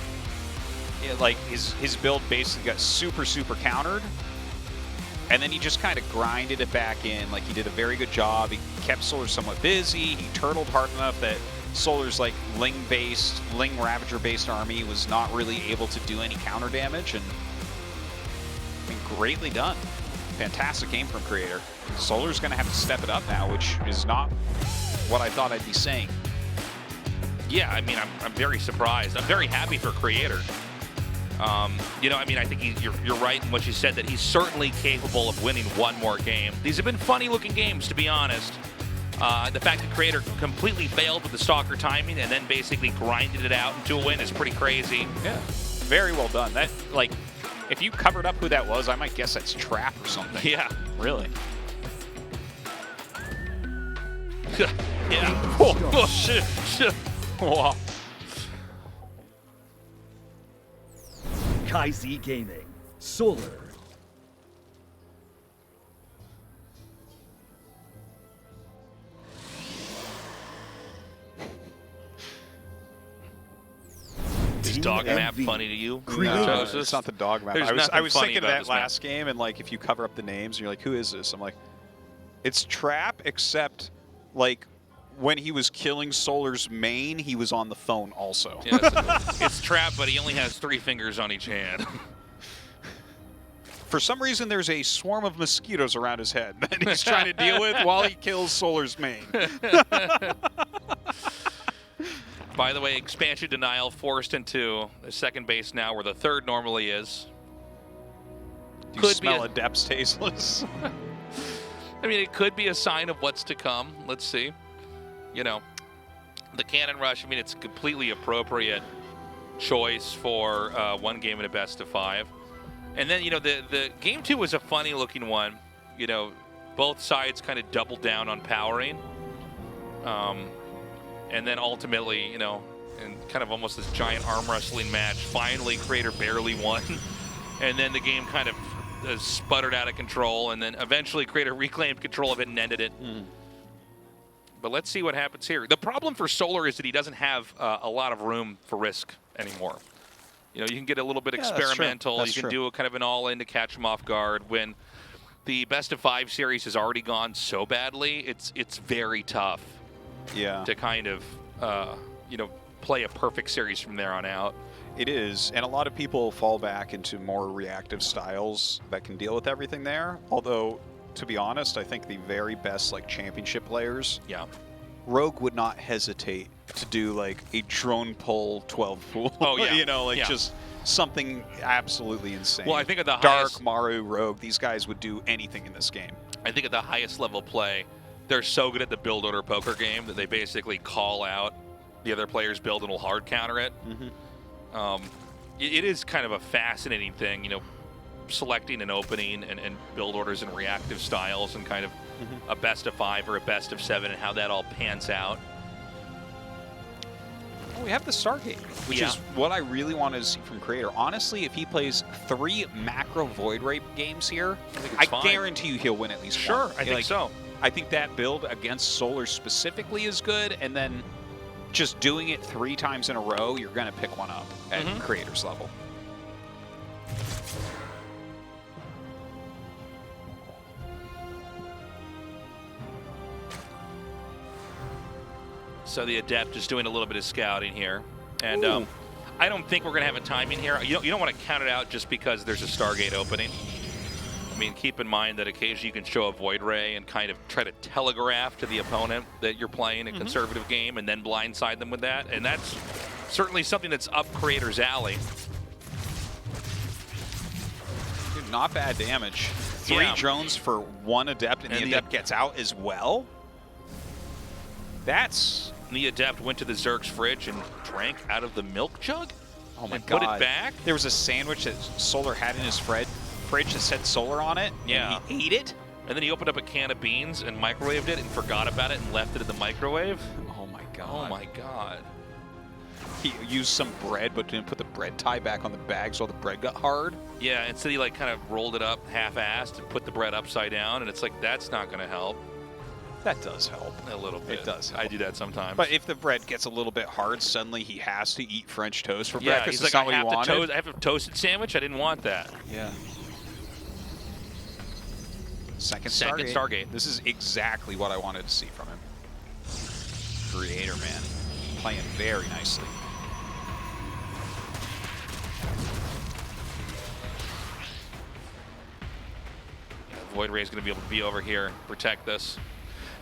S3: like, his build basically got super countered, and then he just kind of grinded it back in. Like, he did a very good job. He kept Solar somewhat busy. He turtled hard enough that Solar's, like, Ling Ravager-based army was not really able to do any counter damage, and I mean, greatly done. Fantastic game from Creator. Solar's going to have to step it up now, which is not what I thought I'd be saying.
S2: Yeah, I mean, I'm very surprised. I'm very happy for Creator. You know, I mean, I think you're right in what you said, that he's certainly capable of winning one more game. These have been funny-looking games, to be honest. The fact that Creator completely failed with the Stalker timing and then basically grinded it out into a win is pretty crazy.
S3: Yeah, very well done. That, like, if you covered up who that was, I might guess that's Trap or something.
S2: Yeah.
S3: Really?
S2: Yeah.
S3: Oh, shit. Wow.
S1: KaiZ Gaming, Solar.
S2: Is dog map funny to you?
S3: No, it's not the dog map. I was thinking of that last
S2: map.
S3: game, and like, if you cover up the names, and you're like, who is this? I'm like, it's Trap, except like when he was killing Solar's main, he was on the phone also.
S2: Yes, it's Trap, but he only has 3 fingers on each hand.
S3: For some reason, there's a swarm of mosquitoes around his head that he's trying to deal with while he kills Solar's main.
S2: By the way, expansion denial forced into the 2nd base now, where the 3rd normally is.
S3: Do you smell a depths tasteless?
S2: I mean, it could be a sign of what's to come. Let's see. You know, the Cannon Rush, I mean, it's a completely appropriate choice for one game in a best of 5. And then, you know, the game 2 was a funny looking one. You know, both sides kind of doubled down on powering. And then ultimately, you know, in kind of almost this giant arm wrestling match, finally Creator barely won. And then the game kind of sputtered out of control, and then eventually Creator reclaimed control of it and ended it. But let's see what happens here. The problem for Solar is that he doesn't have a lot of room for risk anymore. You know, you can get a little bit experimental.
S3: That's
S2: you can
S3: true.
S2: do a kind of an all-in to catch him off guard. When the best of 5 series has already gone so badly, it's very tough.
S3: Yeah.
S2: To kind of, you know, play a perfect series from there on out.
S3: It is, and a lot of people fall back into more reactive styles that can deal with everything there. Although, to be honest, I think the very best, like, championship players, Rogue would not hesitate to do, like, a drone pull 12 pool.
S2: Oh, yeah.
S3: You know, like, just something absolutely insane.
S2: Well, I think at the
S3: Dark,
S2: highest,
S3: Maru, Rogue, these guys would do anything in this game.
S2: I think at the highest level play, they're so good at the build order poker game that they basically call out the other player's build and will hard counter it. It is kind of a fascinating thing, you know, selecting and opening and build orders and reactive styles and kind of a best of 5 or a best of 7 and how that all pans out.
S3: Well, we have the Stargate, which is what I really wanted to see from Creator. Honestly, if he plays 3 macro Void Ray games here, I guarantee you he'll win at least one.
S2: I think so.
S3: I think that build against Solar specifically is good, and then just doing it 3 times in a row, you're going to pick one up at Creator's level.
S2: So the Adept is doing a little bit of scouting here. And I don't think we're going to have a timing here. You don't want to count it out just because there's a Stargate opening. I mean, keep in mind that occasionally you can show a Void Ray and kind of try to telegraph to the opponent that you're playing a conservative game and then blindside them with that. And that's certainly something that's up Creator's alley.
S3: Dude, not bad damage. 3 drones for 1 Adept, and the Adept gets out as well? That's...
S2: The Adept went to the Zerg's fridge and drank out of the milk jug?
S3: Oh my
S2: God.
S3: God.
S2: Put it back?
S3: There was a sandwich that Solar had in his fridge that said Solar on it.
S2: Yeah.
S3: And he ate it?
S2: And then he opened up a can of beans and microwaved it and forgot about it and left it in the microwave?
S3: Oh my God.
S2: Oh my God.
S3: He used some bread, but didn't put the bread tie back on the bag, so the bread got hard.
S2: Yeah, instead he like kind of rolled it up half-assed and put the bread upside down, and it's like, that's not going to help.
S3: That does help.
S2: A little bit.
S3: It does help.
S2: I do that sometimes.
S3: But if the bread gets a little bit hard, suddenly he has to eat French toast for
S2: yeah,
S3: breakfast.
S2: He's like, I have a toasted sandwich. I didn't want that.
S3: Yeah. Second
S2: Stargate.
S3: This is exactly what I wanted to see from him. Creator, man. Playing very nicely.
S2: Void Ray is going to be able to be over here, protect this.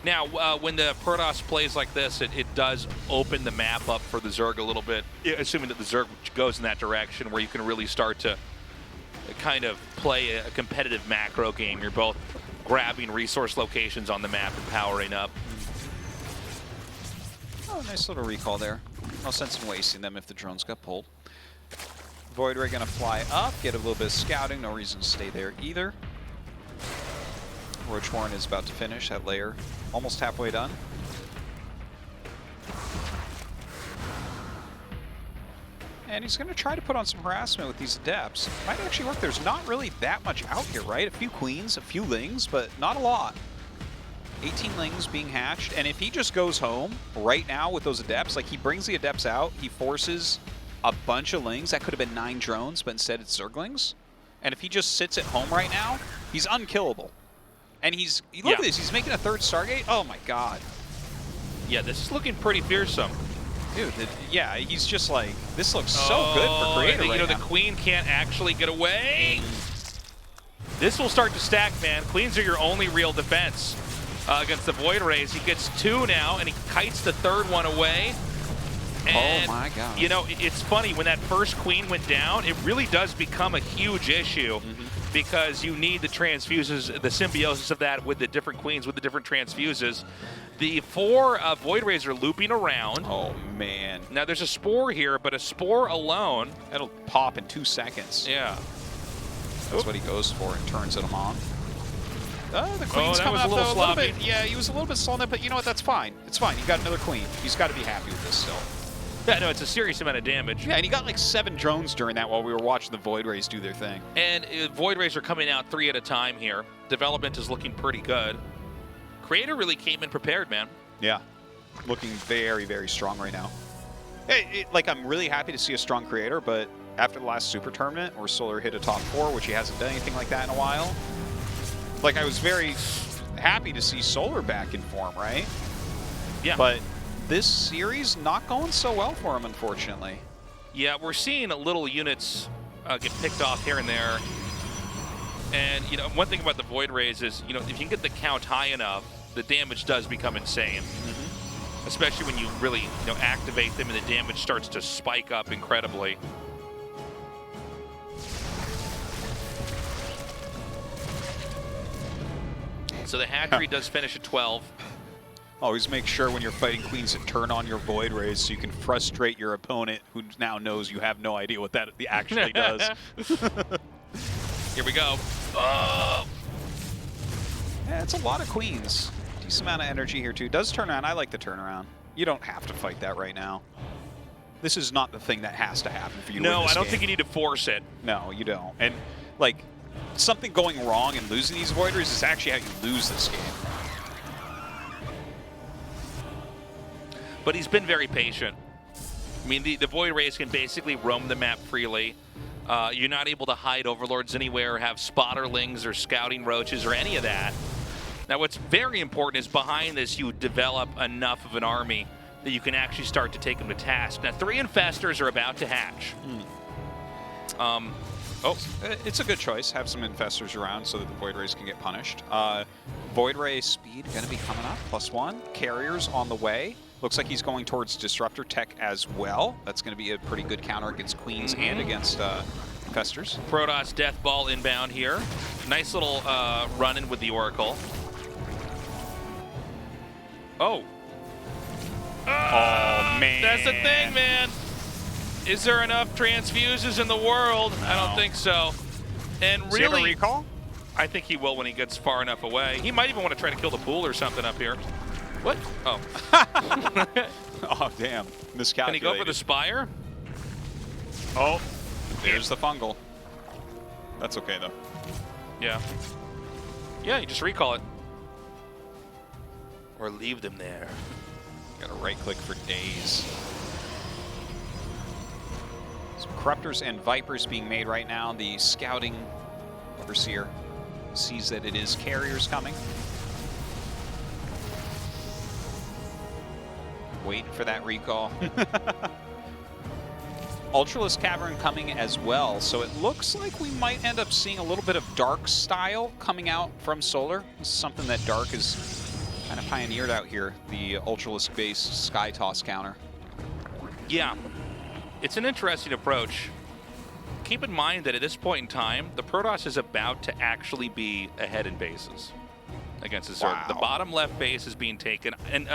S2: Now, when the Protoss plays like this, it does open the map up for the Zerg a little bit, assuming that the Zerg goes in that direction where you can really start to kind of play a competitive macro game. You're both grabbing resource locations on the map and powering up.
S3: Oh, nice little recall there. No sense in wasting them if the drones got pulled. Void Ray gonna fly up, get a little bit of scouting. No reason to stay there either. Roach Warren is about to finish that layer. Almost halfway done. And he's going to try to put on some harassment with these Adepts. Might actually work. There's not really that much out here, right? A few Queens, a few Lings, but not a lot. 18 Lings being hatched. And if he just goes home right now with those Adepts, like he brings the Adepts out, he forces a bunch of Lings. That could have been 9 drones, but instead it's Zerglings. And if he just sits at home right now, he's unkillable. And look at this, he's making a 3rd Stargate? Oh my God.
S2: Yeah, this is looking pretty fearsome.
S3: Dude, yeah, he's just like, this looks so good for Creator right now.
S2: The Queen can't actually get away. This will start to stack, man. Queens are your only real defense against the Void Rays. He gets 2 now, and he kites the 3rd one away. And,
S3: oh my God.
S2: You know, it's funny, when that first Queen went down, it really does become a huge issue. Because you need the transfuses, the symbiosis of that with the different Queens, with the different transfuses. The 4 Void Rays are looping around.
S3: Oh, man.
S2: Now, there's a Spore here, but a Spore alone...
S3: That'll pop in 2 seconds.
S2: Yeah.
S3: That's what he goes for and turns it on. The Queen's coming up,
S2: a little
S3: bit. Yeah, he was a little bit slow on that, but you know what? That's fine. It's fine. You got another Queen. He's got to be happy with this still.
S2: Yeah, no, it's a serious amount of damage.
S3: Yeah, and he got like 7 drones during that while we were watching the Void Rays do their thing.
S2: And Void Rays are coming out 3 at a time here. Development is looking pretty good. Creator really came in prepared, man.
S3: Yeah, looking very, very strong right now. Like, I'm really happy to see a strong Creator, but after the last Super Tournament where Solar hit a top 4, which he hasn't done anything like that in a while, like, I was very happy to see Solar back in form, right?
S2: Yeah.
S3: But this series not going so well for him, unfortunately.
S2: Yeah, we're seeing little units get picked off here and there. And, you know, one thing about the Void Rays is, you know, if you can get the count high enough, the damage does become insane. Especially when you really, you know, activate them and the damage starts to spike up incredibly. So the hatchery does finish at 12.
S3: Always make sure when you're fighting Queens to turn on your Void Rays so you can frustrate your opponent who now knows you have no idea what that actually does.
S2: Here we go. Oh!
S3: Yeah, it's a lot of queens. Decent amount of energy here, too. Does turn around. I like the turnaround. You don't have to fight that right now. This is not the thing that has to happen for you to win this
S2: I don't
S3: game.
S2: think you need to force it.
S3: No, you don't. And, like, something going wrong and losing these Void Rays is actually how you lose this game.
S2: But he's been very patient. I mean, the Void Rays can basically roam the map freely. You're not able to hide Overlords anywhere, or have spotterlings or scouting roaches or any of that. Now, what's very important is behind this, you develop enough of an army that you can actually start to take them to task. Now, 3 Infestors are about to hatch.
S3: It's a good choice. Have some Infestors around so that the Void Rays can get punished. Void Ray speed going to be coming up, +1. Carriers on the way. Looks like he's going towards Disruptor Tech as well. That's going to be a pretty good counter against Queens and against Infestors.
S2: Protoss Death Ball inbound here. Nice little run-in with the Oracle. Oh,
S3: man.
S2: That's the thing, man. Is there enough transfuses in the world? No. I don't think so. And
S3: Does he have a
S2: really,
S3: recall?
S2: I think he will when he gets far enough away. He might even want to try to kill the pool or something up here. What? Oh.
S3: Oh, damn. Miscalculated.
S2: Can he go for the Spire?
S3: Oh, there's the fungal. That's okay, though.
S2: Yeah. Yeah, you just recall it. Or leave them there.
S3: Got to right-click for days. Some Corruptors and Vipers being made right now. The scouting overseer sees that it is carriers coming. Waiting for that recall. Ultralisk Cavern coming as well, so it looks like we might end up seeing a little bit of Dark style coming out from Solar. This is something that Dark is kind of pioneered out here, the Ultralisk-based Sky Toss counter.
S2: Yeah, it's an interesting approach. Keep in mind that at this point in time, the Protoss is about to actually be ahead in bases against the Zerg.
S3: Wow.
S2: The bottom left base is being taken, and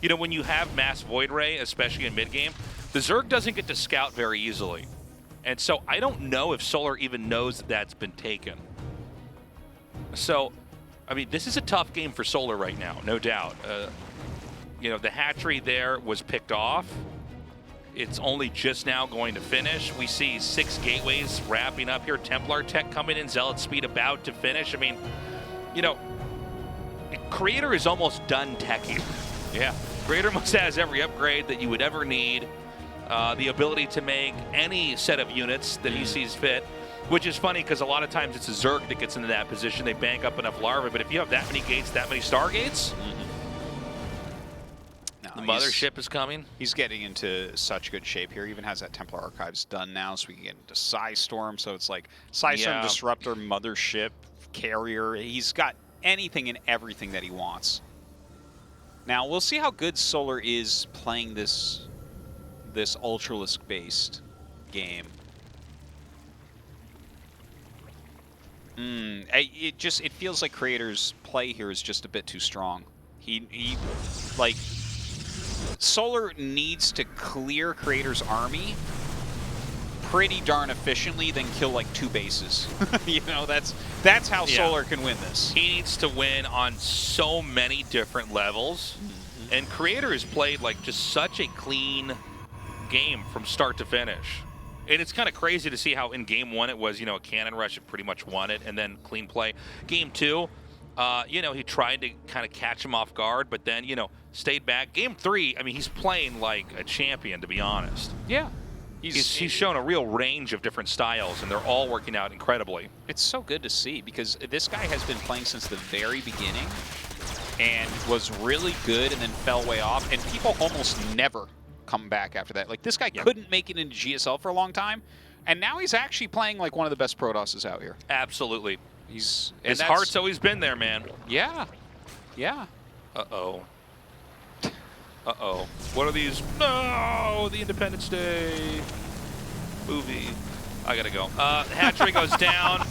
S2: you know, when you have Mass Void Ray, especially in mid-game, the Zerg doesn't get to scout very easily. And so I don't know if Solar even knows that that's been taken. So, I mean, this is a tough game for Solar right now, no doubt. You know, the hatchery there was picked off. It's only just now going to finish. We see 6 gateways wrapping up here. Templar Tech coming in, Zealot Speed about to finish. I mean, you know, Creator is almost done teching.
S3: Yeah.
S2: Creator almost has every upgrade that you would ever need. The ability to make any set of units that he sees fit, which is funny because a lot of times it's a Zerg that gets into that position. They bank up enough larvae, but if you have that many gates, that many Stargates, the mothership is coming.
S3: He's getting into such good shape here. He even has that Templar Archives done now, so we can get into Psystorm. So it's like Psystorm, Disruptor, Mothership, Carrier. He's got anything and everything that he wants. Now, we'll see how good Solar is playing this Ultralisk-based game. It feels like Creator's play here is just a bit too strong. He like, Solar needs to clear Creator's army pretty darn efficiently, then kill like 2 bases. You know, that's how Solar can win this.
S2: He needs to win on so many different levels, and Creator has played like just such a clean game from start to finish. And it's kind of crazy to see how in game 1 it was, you know, a cannon rush, it pretty much won it, and then clean play. Game 2, you know, he tried to kind of catch him off guard, but then, you know, stayed back. Game 3, I mean, he's playing like a champion, to be honest.
S3: Yeah.
S2: He's shown a real range of different styles, and they're all working out incredibly.
S3: It's so good to see, because this guy has been playing since the very beginning and was really good and then fell way off, and people almost never come back after that. Like, this guy couldn't make it into GSL for a long time, and now he's actually playing like one of the best Protosses out here.
S2: Absolutely.
S3: His
S2: heart's always been there, man.
S3: Yeah. Yeah.
S2: Uh-oh. Uh-oh. What are these? No! The Independence Day movie. I gotta go. Hatchery goes down.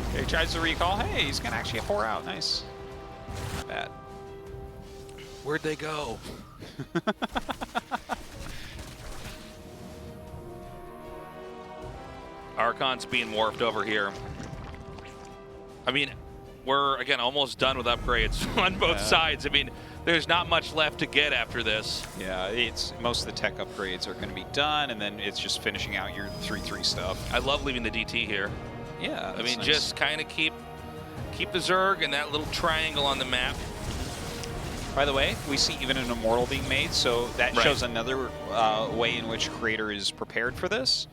S3: Okay, he tries to recall. Hey, he's gonna actually 4 out. Nice. Not bad.
S2: Where'd they go? Archon's being morphed over here. I mean, we're, again, almost done with upgrades on both sides. I mean, there's not much left to get after this.
S3: Yeah, it's most of the tech upgrades are going to be done, and then it's just finishing out your 3-3 stuff.
S2: I love leaving the DT here.
S3: Yeah,
S2: I mean,
S3: nice.
S2: just kind of keep the Zerg and that little triangle on the map.
S3: By the way, we see even an Immortal being made, so that shows another way in which Creator is prepared for this.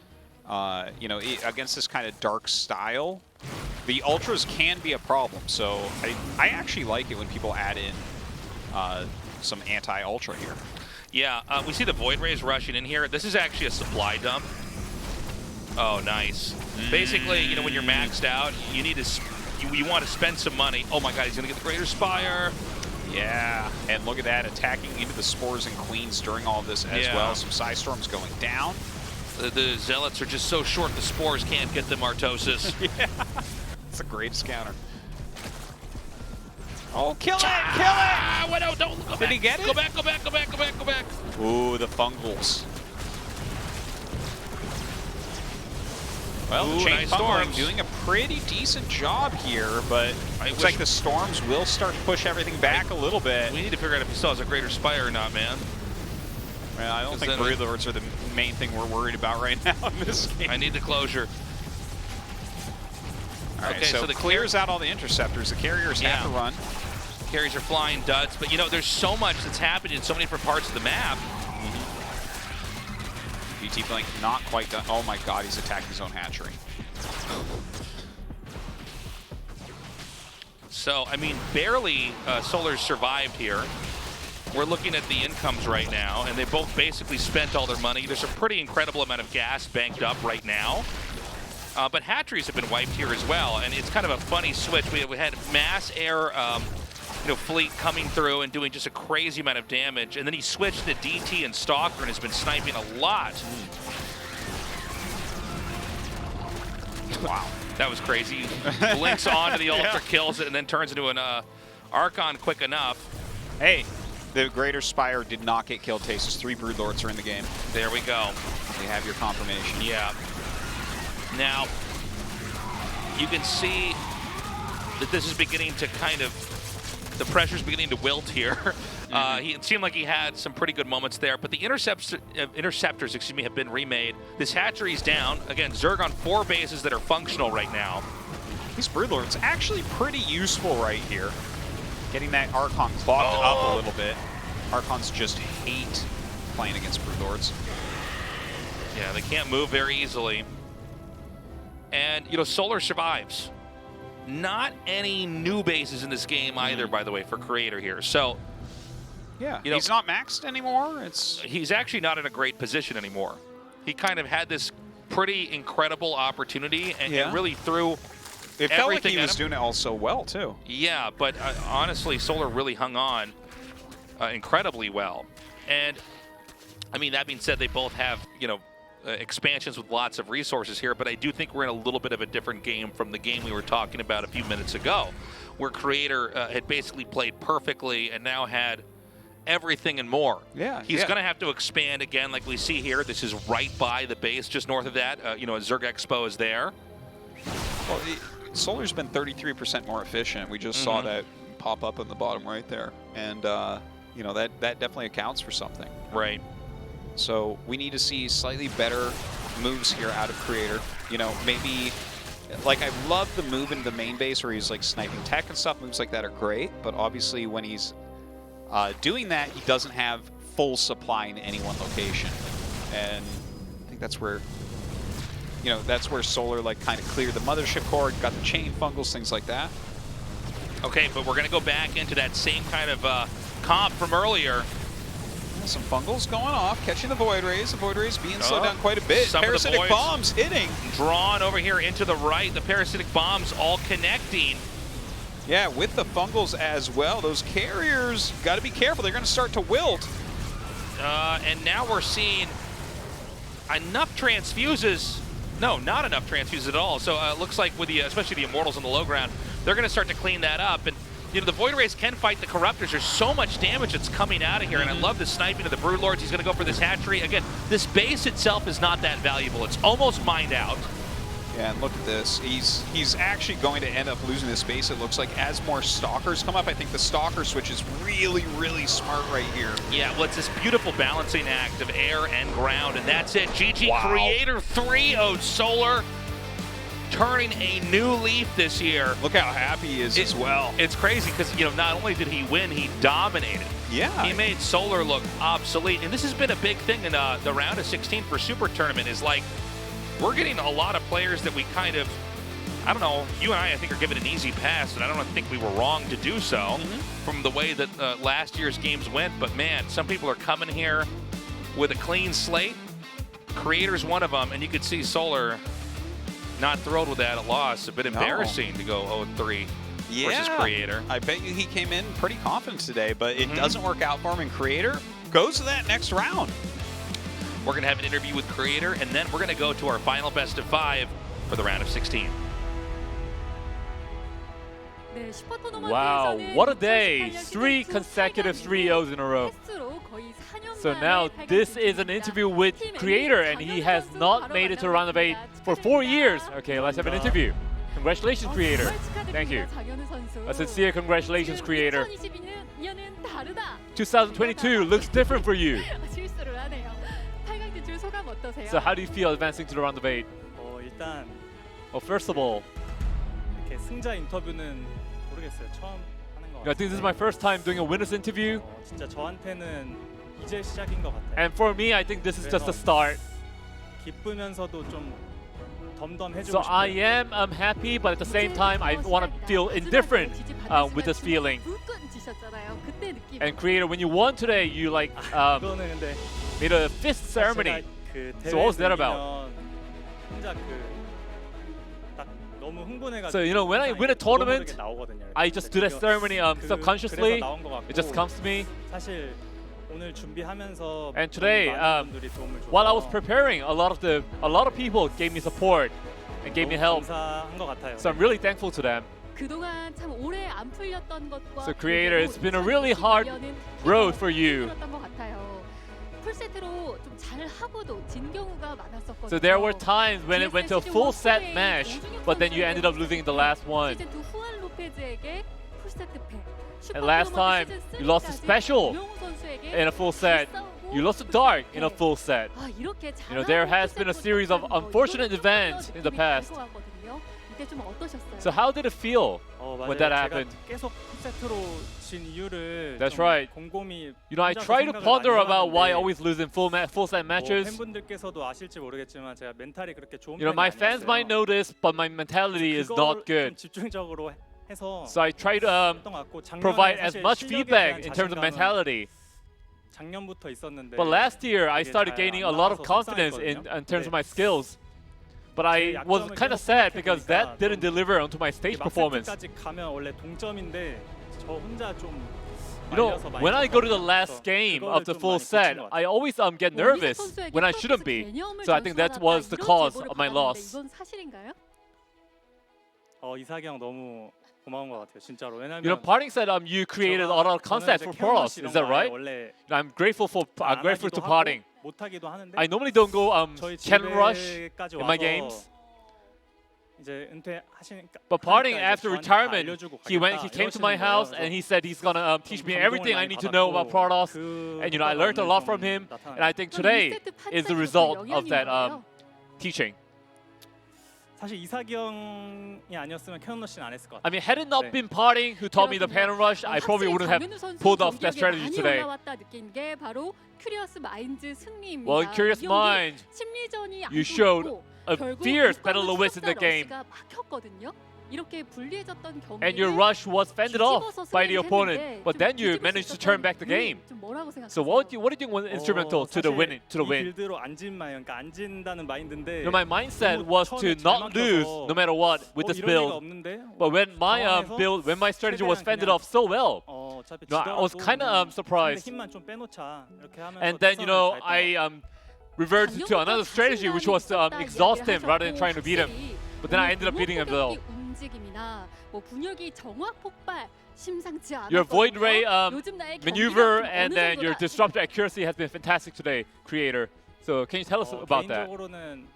S3: You know, against this kind of dark style, the Ultras can be a problem. So I actually like it when people add in some anti-Ultra here. Yeah,
S2: we see the Void Rays rushing in here. This is actually a supply dump. Oh, nice. Basically, you know, when you're maxed out, you need to you want to spend some money. Oh my God, he's gonna get the Greater Spire.
S3: Yeah, and look at that, attacking into the Spores and Queens during all of this as well. Some Psystorms going down.
S2: The Zealots are just so short, the Spores can't get the Martosis.
S3: Yeah, it's the greatest counter. Oh, kill it! Kill it!
S2: Wait, no, don't go back.
S3: Did he get it?
S2: Go back, go back, go back, go back, go back.
S3: Ooh, the Fungals. Well, the Chain
S2: nice
S3: Fungaling
S2: storms.
S3: doing a pretty decent job here, but it looks like the Storms will start to push everything back a little bit.
S2: We need to figure out if he still has a Greater Spire or not, man.
S3: Well, I don't think Brood Lords are the main thing we're worried about right now in this game.
S2: I need the closure.
S3: All right,
S2: okay,
S3: so
S2: the
S3: clears out all the Interceptors. The Carriers have to run.
S2: Carriers are flying duds, but you know, there's so much that's happening in so many different parts of the map.
S3: BT Blink not quite done. Oh my God, he's attacking his own hatchery.
S2: So, I mean, barely Solar's survived here. We're looking at the incomes right now, and they both basically spent all their money. There's a pretty incredible amount of gas banked up right now. But hatcheries have been wiped here as well, and it's kind of a funny switch. We had mass air fleet coming through and doing just a crazy amount of damage, and then he switched to DT and Stalker and has been sniping a lot. Wow, that was crazy. Blinks onto the Ultra, kills it, and then turns into an Archon quick enough.
S3: Hey, the Greater Spire did not get killed. Tastes 3 Brood Lords are in the game.
S2: There we go.
S3: We have your confirmation.
S2: Yeah. Now, you can see that this is beginning to kind of, the pressure's beginning to wilt here. It seemed like he had some pretty good moments there, but the interceptors, excuse me, have been remade. This hatchery's down. Again, Zerg on 4 bases that are functional right now.
S3: These Brood Lords actually pretty useful right here. Getting that Archon clogged up a little bit. Archons just hate playing against Brood Lords.
S2: Yeah, they can't move very easily. And, you know, Solar survives. Not any new bases in this game either, by the way, for Creator here. So,
S3: yeah,
S2: you know,
S3: he's not maxed anymore.
S2: He's actually not in a great position anymore. He kind of had this pretty incredible opportunity and really threw
S3: it felt like he was doing it all so well, too.
S2: Yeah, but honestly, Solar really hung on incredibly well. And, I mean, that being said, they both have, you know, expansions with lots of resources here, but I do think we're in a little bit of a different game from the game we were talking about a few minutes ago, where Creator had basically played perfectly and now had everything and more.
S3: Yeah,
S2: he's going to have to expand again, like we see here. This is right by the base, just north of that. You know, a Zerg Expo is there.
S3: Well, Solar's been 33% more efficient. We just saw that pop up in the bottom right there, and you know, that definitely accounts for something.
S2: Right.
S3: So we need to see slightly better moves here out of Creator. You know, maybe, like, I love the move into the main base where he's like sniping tech and stuff. Moves like that are great, but obviously when he's doing that, he doesn't have full supply in any one location. And I think that's where, you know, that's where Solar like kind of cleared the mothership core, got the chain fungals, things like that.
S2: Okay, but we're going to go back into that same kind of comp from earlier.
S3: Some fungals going off, catching the Void Rays. The Void Rays being slowed down quite a bit. Parasitic bombs hitting.
S2: Drawn over here into the right. The parasitic bombs all connecting.
S3: Yeah, with the fungals as well. Those carriers, got to be careful. They're going to start to wilt.
S2: And now we're seeing enough transfuses. No, not enough transfuses at all. So it looks like with the, especially the Immortals on the low ground, they're going to start to clean that up. And you know, the Void Rays can fight the Corruptors. There's so much damage that's coming out of here, and I love the sniping of the Brood Lords. He's going to go for this hatchery. Again, this base itself is not that valuable. It's almost mined out.
S3: Yeah, and look at this. He's actually going to end up losing this space, it looks like, as more Stalkers come up. I think the Stalker switch is really, really smart right here.
S2: Yeah, well, it's this beautiful balancing act of air and ground, and that's it. GG
S3: Wow.
S2: Creator 3-0 Solar, turning a new leaf this year.
S3: Look how happy he is as well.
S2: It's crazy because, you know, not only did he win, he dominated.
S3: Yeah.
S2: He made Solar look obsolete, and this has been a big thing in the round of 16 for Super Tournament. Is like, we're getting a lot of players that we kind of, I don't know, you and I think are given an easy pass, and I don't think we were wrong to do so from the way that last year's games went. But man, some people are coming here with a clean slate. Creator's one of them, and you could see Solar not thrilled with that loss. A bit embarrassing to go 0-3 versus Creator.
S3: I bet you he came in pretty confident today, but it doesn't work out for him, and Creator goes to that next round.
S2: We're going to have an interview with Creator, and then we're going to go to our final best of 5 for the round of 16.
S4: Wow, what a day! 3 consecutive 3-0s in a row. So now this is an interview with Creator, and he has not made it to round of 8 for 4 years. Okay, let's have an interview. Congratulations, Creator. Thank you. A sincere congratulations, Creator. 2022 looks different for you. So how do you feel advancing to the round of 8?
S5: 일단
S4: Well, first of all,
S5: 이렇게 승자 인터뷰는 모르겠어요. 처음 하는 거
S4: I think this is my first time doing a winner's interview.
S5: 진짜 저한테는 이제 시작인 것 같아요.
S4: And for me, I think this is just the start.
S5: 기쁘면서도 좀 덤덤해지고
S4: So I
S5: 싶어요.
S4: am happy, but at the same time, I want to feel indifferent with this feeling. And Creator, when you won today, you like
S5: 이거는 근데
S4: made a fist ceremony.
S5: 그
S4: So what was that about?
S5: 혼자 딱 너무 흥분해가지고
S4: So, you know, when I win a tournament,
S5: 나오거든요.
S4: I just do that ceremony subconsciously. It just comes to me.
S5: 사실 오늘 준비하면서
S4: And today,
S5: 많은 분들이 도움을 줘서
S4: while I was preparing, a lot of people gave me support and gave me help.
S5: 감사한 것 같아요.
S4: So I'm really thankful to them.
S6: 그동안 참 오래 안 풀렸던 것과
S4: So Creator, it's been a really hard road for you.
S6: 것 같아요. 풀세트로 좀 잘 하고도 진 경우가 많았었거든요.
S4: So there were times when it went to a full set match, but then you ended up losing in the last one.
S6: 시즌 2 후안 로페즈에게 풀세트 패.
S4: And last time, you lost a special in a full set. You lost to Dark in a full set. You know, there has been a series of unfortunate events in the past. So how did it feel when that happened?
S5: 계속 풀세트로 진 이유를
S4: That's
S5: 좀
S4: right.
S5: 곰곰이
S4: You know, I
S5: 혼자서
S4: try to
S5: 생각을
S4: ponder
S5: 많이
S4: about why I
S5: 해봤는데
S4: always lose in full set matches.
S5: 팬분들께서도 아실지 모르겠지만 제가 멘탈이 그렇게 좋은
S4: You know, my fans might know this, but my mentality is not good.
S5: 집중적으로 해서
S4: So I try to provide as much feedback in terms of mentality.
S5: 작년부터 있었는데
S4: But last year, I started gaining a lot of confidence in terms of my skills. But I was kind of sad because that didn't deliver onto my stage performance.
S5: 막세트까지 가면 원래 동점인데 저 혼자 좀
S4: You know, when I go to the last game of the full set, I always get nervous when I shouldn't be. So I think that was the cause of my loss.
S6: 이건 사실인가요?
S5: 이삭이 형 너무 고마운 것 같아요, 진짜로.
S4: You know,
S5: 왜냐면
S4: Parting said you created a lot of concepts for Protoss. Is that right?
S5: 원래
S4: I'm grateful to Parting.
S5: 못하기도 하는데
S4: I normally don't go
S5: 저희
S4: cannon rush
S5: 집에까지
S4: in my
S5: 와서
S4: games.
S5: 이제 은퇴하시니까
S4: But Parting,
S5: 하니까 이제
S4: after
S5: 저한테 다
S4: retirement,
S5: 알려주고
S4: he
S5: 가겠다
S4: came to my
S5: 이러시는
S4: house
S5: 거예요.
S4: and he said he's gonna teach me everything I need to know about Protoss. And you know, I learned a lot from him. And I think today is the result of that teaching.
S5: 사실 이삭이 형이 아니었으면 캐논러시는 안 했을 것 같아요.
S4: I mean, had it not been Parting who taught me the pan and rush, I probably wouldn't have pulled off that strategy today.
S6: 느낀 게 바로 큐리어스 마인즈 승리입니다.
S4: Well, in Curious Mind,
S6: 심리전이
S4: you showed a fierce battle of wits in the game.
S6: 막혔거든요. 이렇게 불리해졌던 경기를
S4: And your rush was fended off by the opponent, but then you managed to turn back the game. So what do you think was instrumental to the win?
S5: 이 빌드로 안 진마요. 그러니까 안 진다는 마인드인데.
S4: You know, my mindset was to not lose no matter what with this build. But when my when my strategy was fended off so well, you know, I was kind of surprised.
S5: 힘만 좀 빼놓자. 이렇게 하면서
S4: And then you know I reverted to another strategy, which was to exhaust him rather than trying to beat him. But then I ended up beating him though.
S6: 뭐 분열기 정확 폭발 심상치 않았거든요.
S4: Your Void Ray
S6: 요즘 나의
S4: maneuver
S6: 경기력이
S4: and
S6: 어느
S4: then your
S6: 정도나
S4: disruptor accuracy has been fantastic today, Creator. So can you tell us about that?
S5: 개인적으로는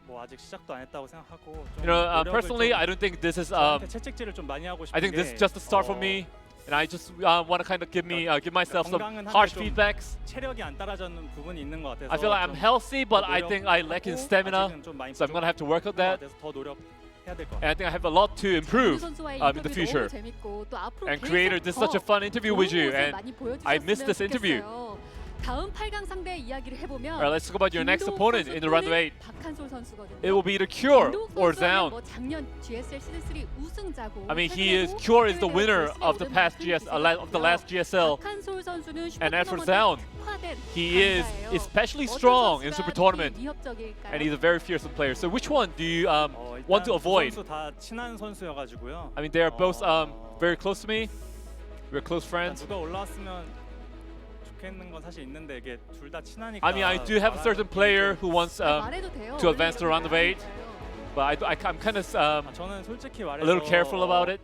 S5: 뭐 뭐 아직 시작도 안 했다고 생각하고 좀
S4: You know,
S5: 노력을
S4: personally,
S5: 좀
S4: I don't think this is.
S5: 저한테 채찍질을 좀 많이 하고 싶은
S4: I think this is just a start for me, and I just want to kind of give myself some
S5: 건강은 한데
S4: harsh
S5: 좀
S4: feedbacks.
S5: 체력이 안 따라주는 부분이 있는 것 같아서
S4: I feel like I'm
S5: 좀
S4: healthy, but I think I lack in stamina,
S5: 아직은 좀 많이
S4: so I'm gonna have to work on
S5: 부족한 것
S4: that.
S5: 같아서 더 노력해야 될 것
S4: And I
S5: 같아요.
S4: think I have a lot to improve in the future. And creator, this is such a fun interview with you, and I missed this interview.
S6: 다음 8강 상대 이야기를 해보면
S4: Alright, let's talk about your next opponent in the round of 8.
S6: 박한솔 선수거든요.
S4: It will be the Cure or Zoun.
S6: 뭐 작년 GSL 시즌3 우승자고.
S4: I mean, Cure is the winner of the last GSL.
S6: 박한솔 선수는
S4: And as for
S6: 슈퍼토너먼트
S4: Zoun,
S6: 특화된
S4: he is
S6: 강자예요.
S4: especially
S6: 어떤
S4: strong in
S6: 선수가
S4: Super Tournament,
S6: 제일 위협적일까요?
S4: and he's a very fearsome player. So which one do you want to
S5: 일단 두
S4: avoid?
S5: 선수 다 친한 선수여가지고요.
S4: I mean, they are both very close to me. We're close
S5: 일단
S4: friends.
S5: 누가 올라왔으면 좋겠는 건 사실 있는데 이게 둘 다 친하니까.
S4: I mean, I do have a certain player who wants
S6: 말해도 돼요.
S4: to advance to round of 8, but I'm kind of
S5: 저는 솔직히 말해서
S4: a little careful about it.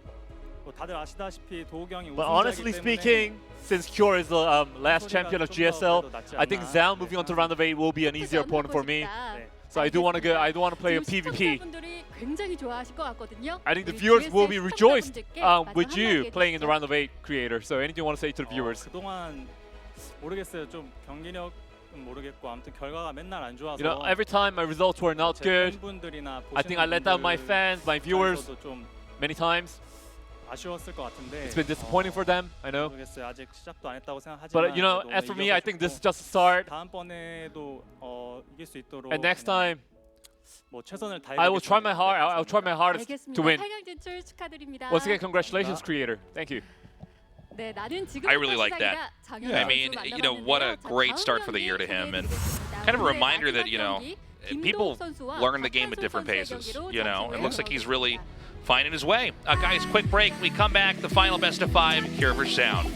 S5: 뭐 다들 아시다시피 도욱이 형이
S4: But
S5: 우승자이기
S4: honestly
S5: 때문에
S4: speaking, since Cure is the last champion of GSL, I think Zoun moving on to round of 8 will be an easier opponent for me. So I do want to play a PvP.
S6: 굉장히 좋아하실 것 같거든요.
S4: I think the viewers will be rejoiced with you playing in the round of 8, creator. So anything you want to say to the viewers?
S5: 그동안 모르겠어요. 좀 경기력은 모르겠고 아무튼 결과가 맨날 안 좋아서.
S4: You know, every time my results were not good,
S5: 팬분들이나
S4: I think I let down my fans, my viewers
S5: 좀
S4: many times.
S5: 아쉬웠을 것 같은데.
S4: It's been disappointing for them, I know.
S5: 모르겠어요. 아직 시작도 안 했다고 생각하지만.
S4: But you know, as for me, I think this is just a start.
S5: 다음번에도 이길 수 있도록.
S4: And next time,
S5: 뭐 최선을 다해.
S4: I will try my hard. I'll try my hardest to win.
S6: 8강 진출 축하드립니다.
S4: Once again, congratulations, creator. Thank you.
S6: 네, 나는
S2: I really like that. I mean, you know, what a great start for the year to him, and kind of a reminder that, you know, people learn the game at different paces. You know, it looks like he's really finding his way. Guys, quick break. We come back. The final best of 5 here for Zoun.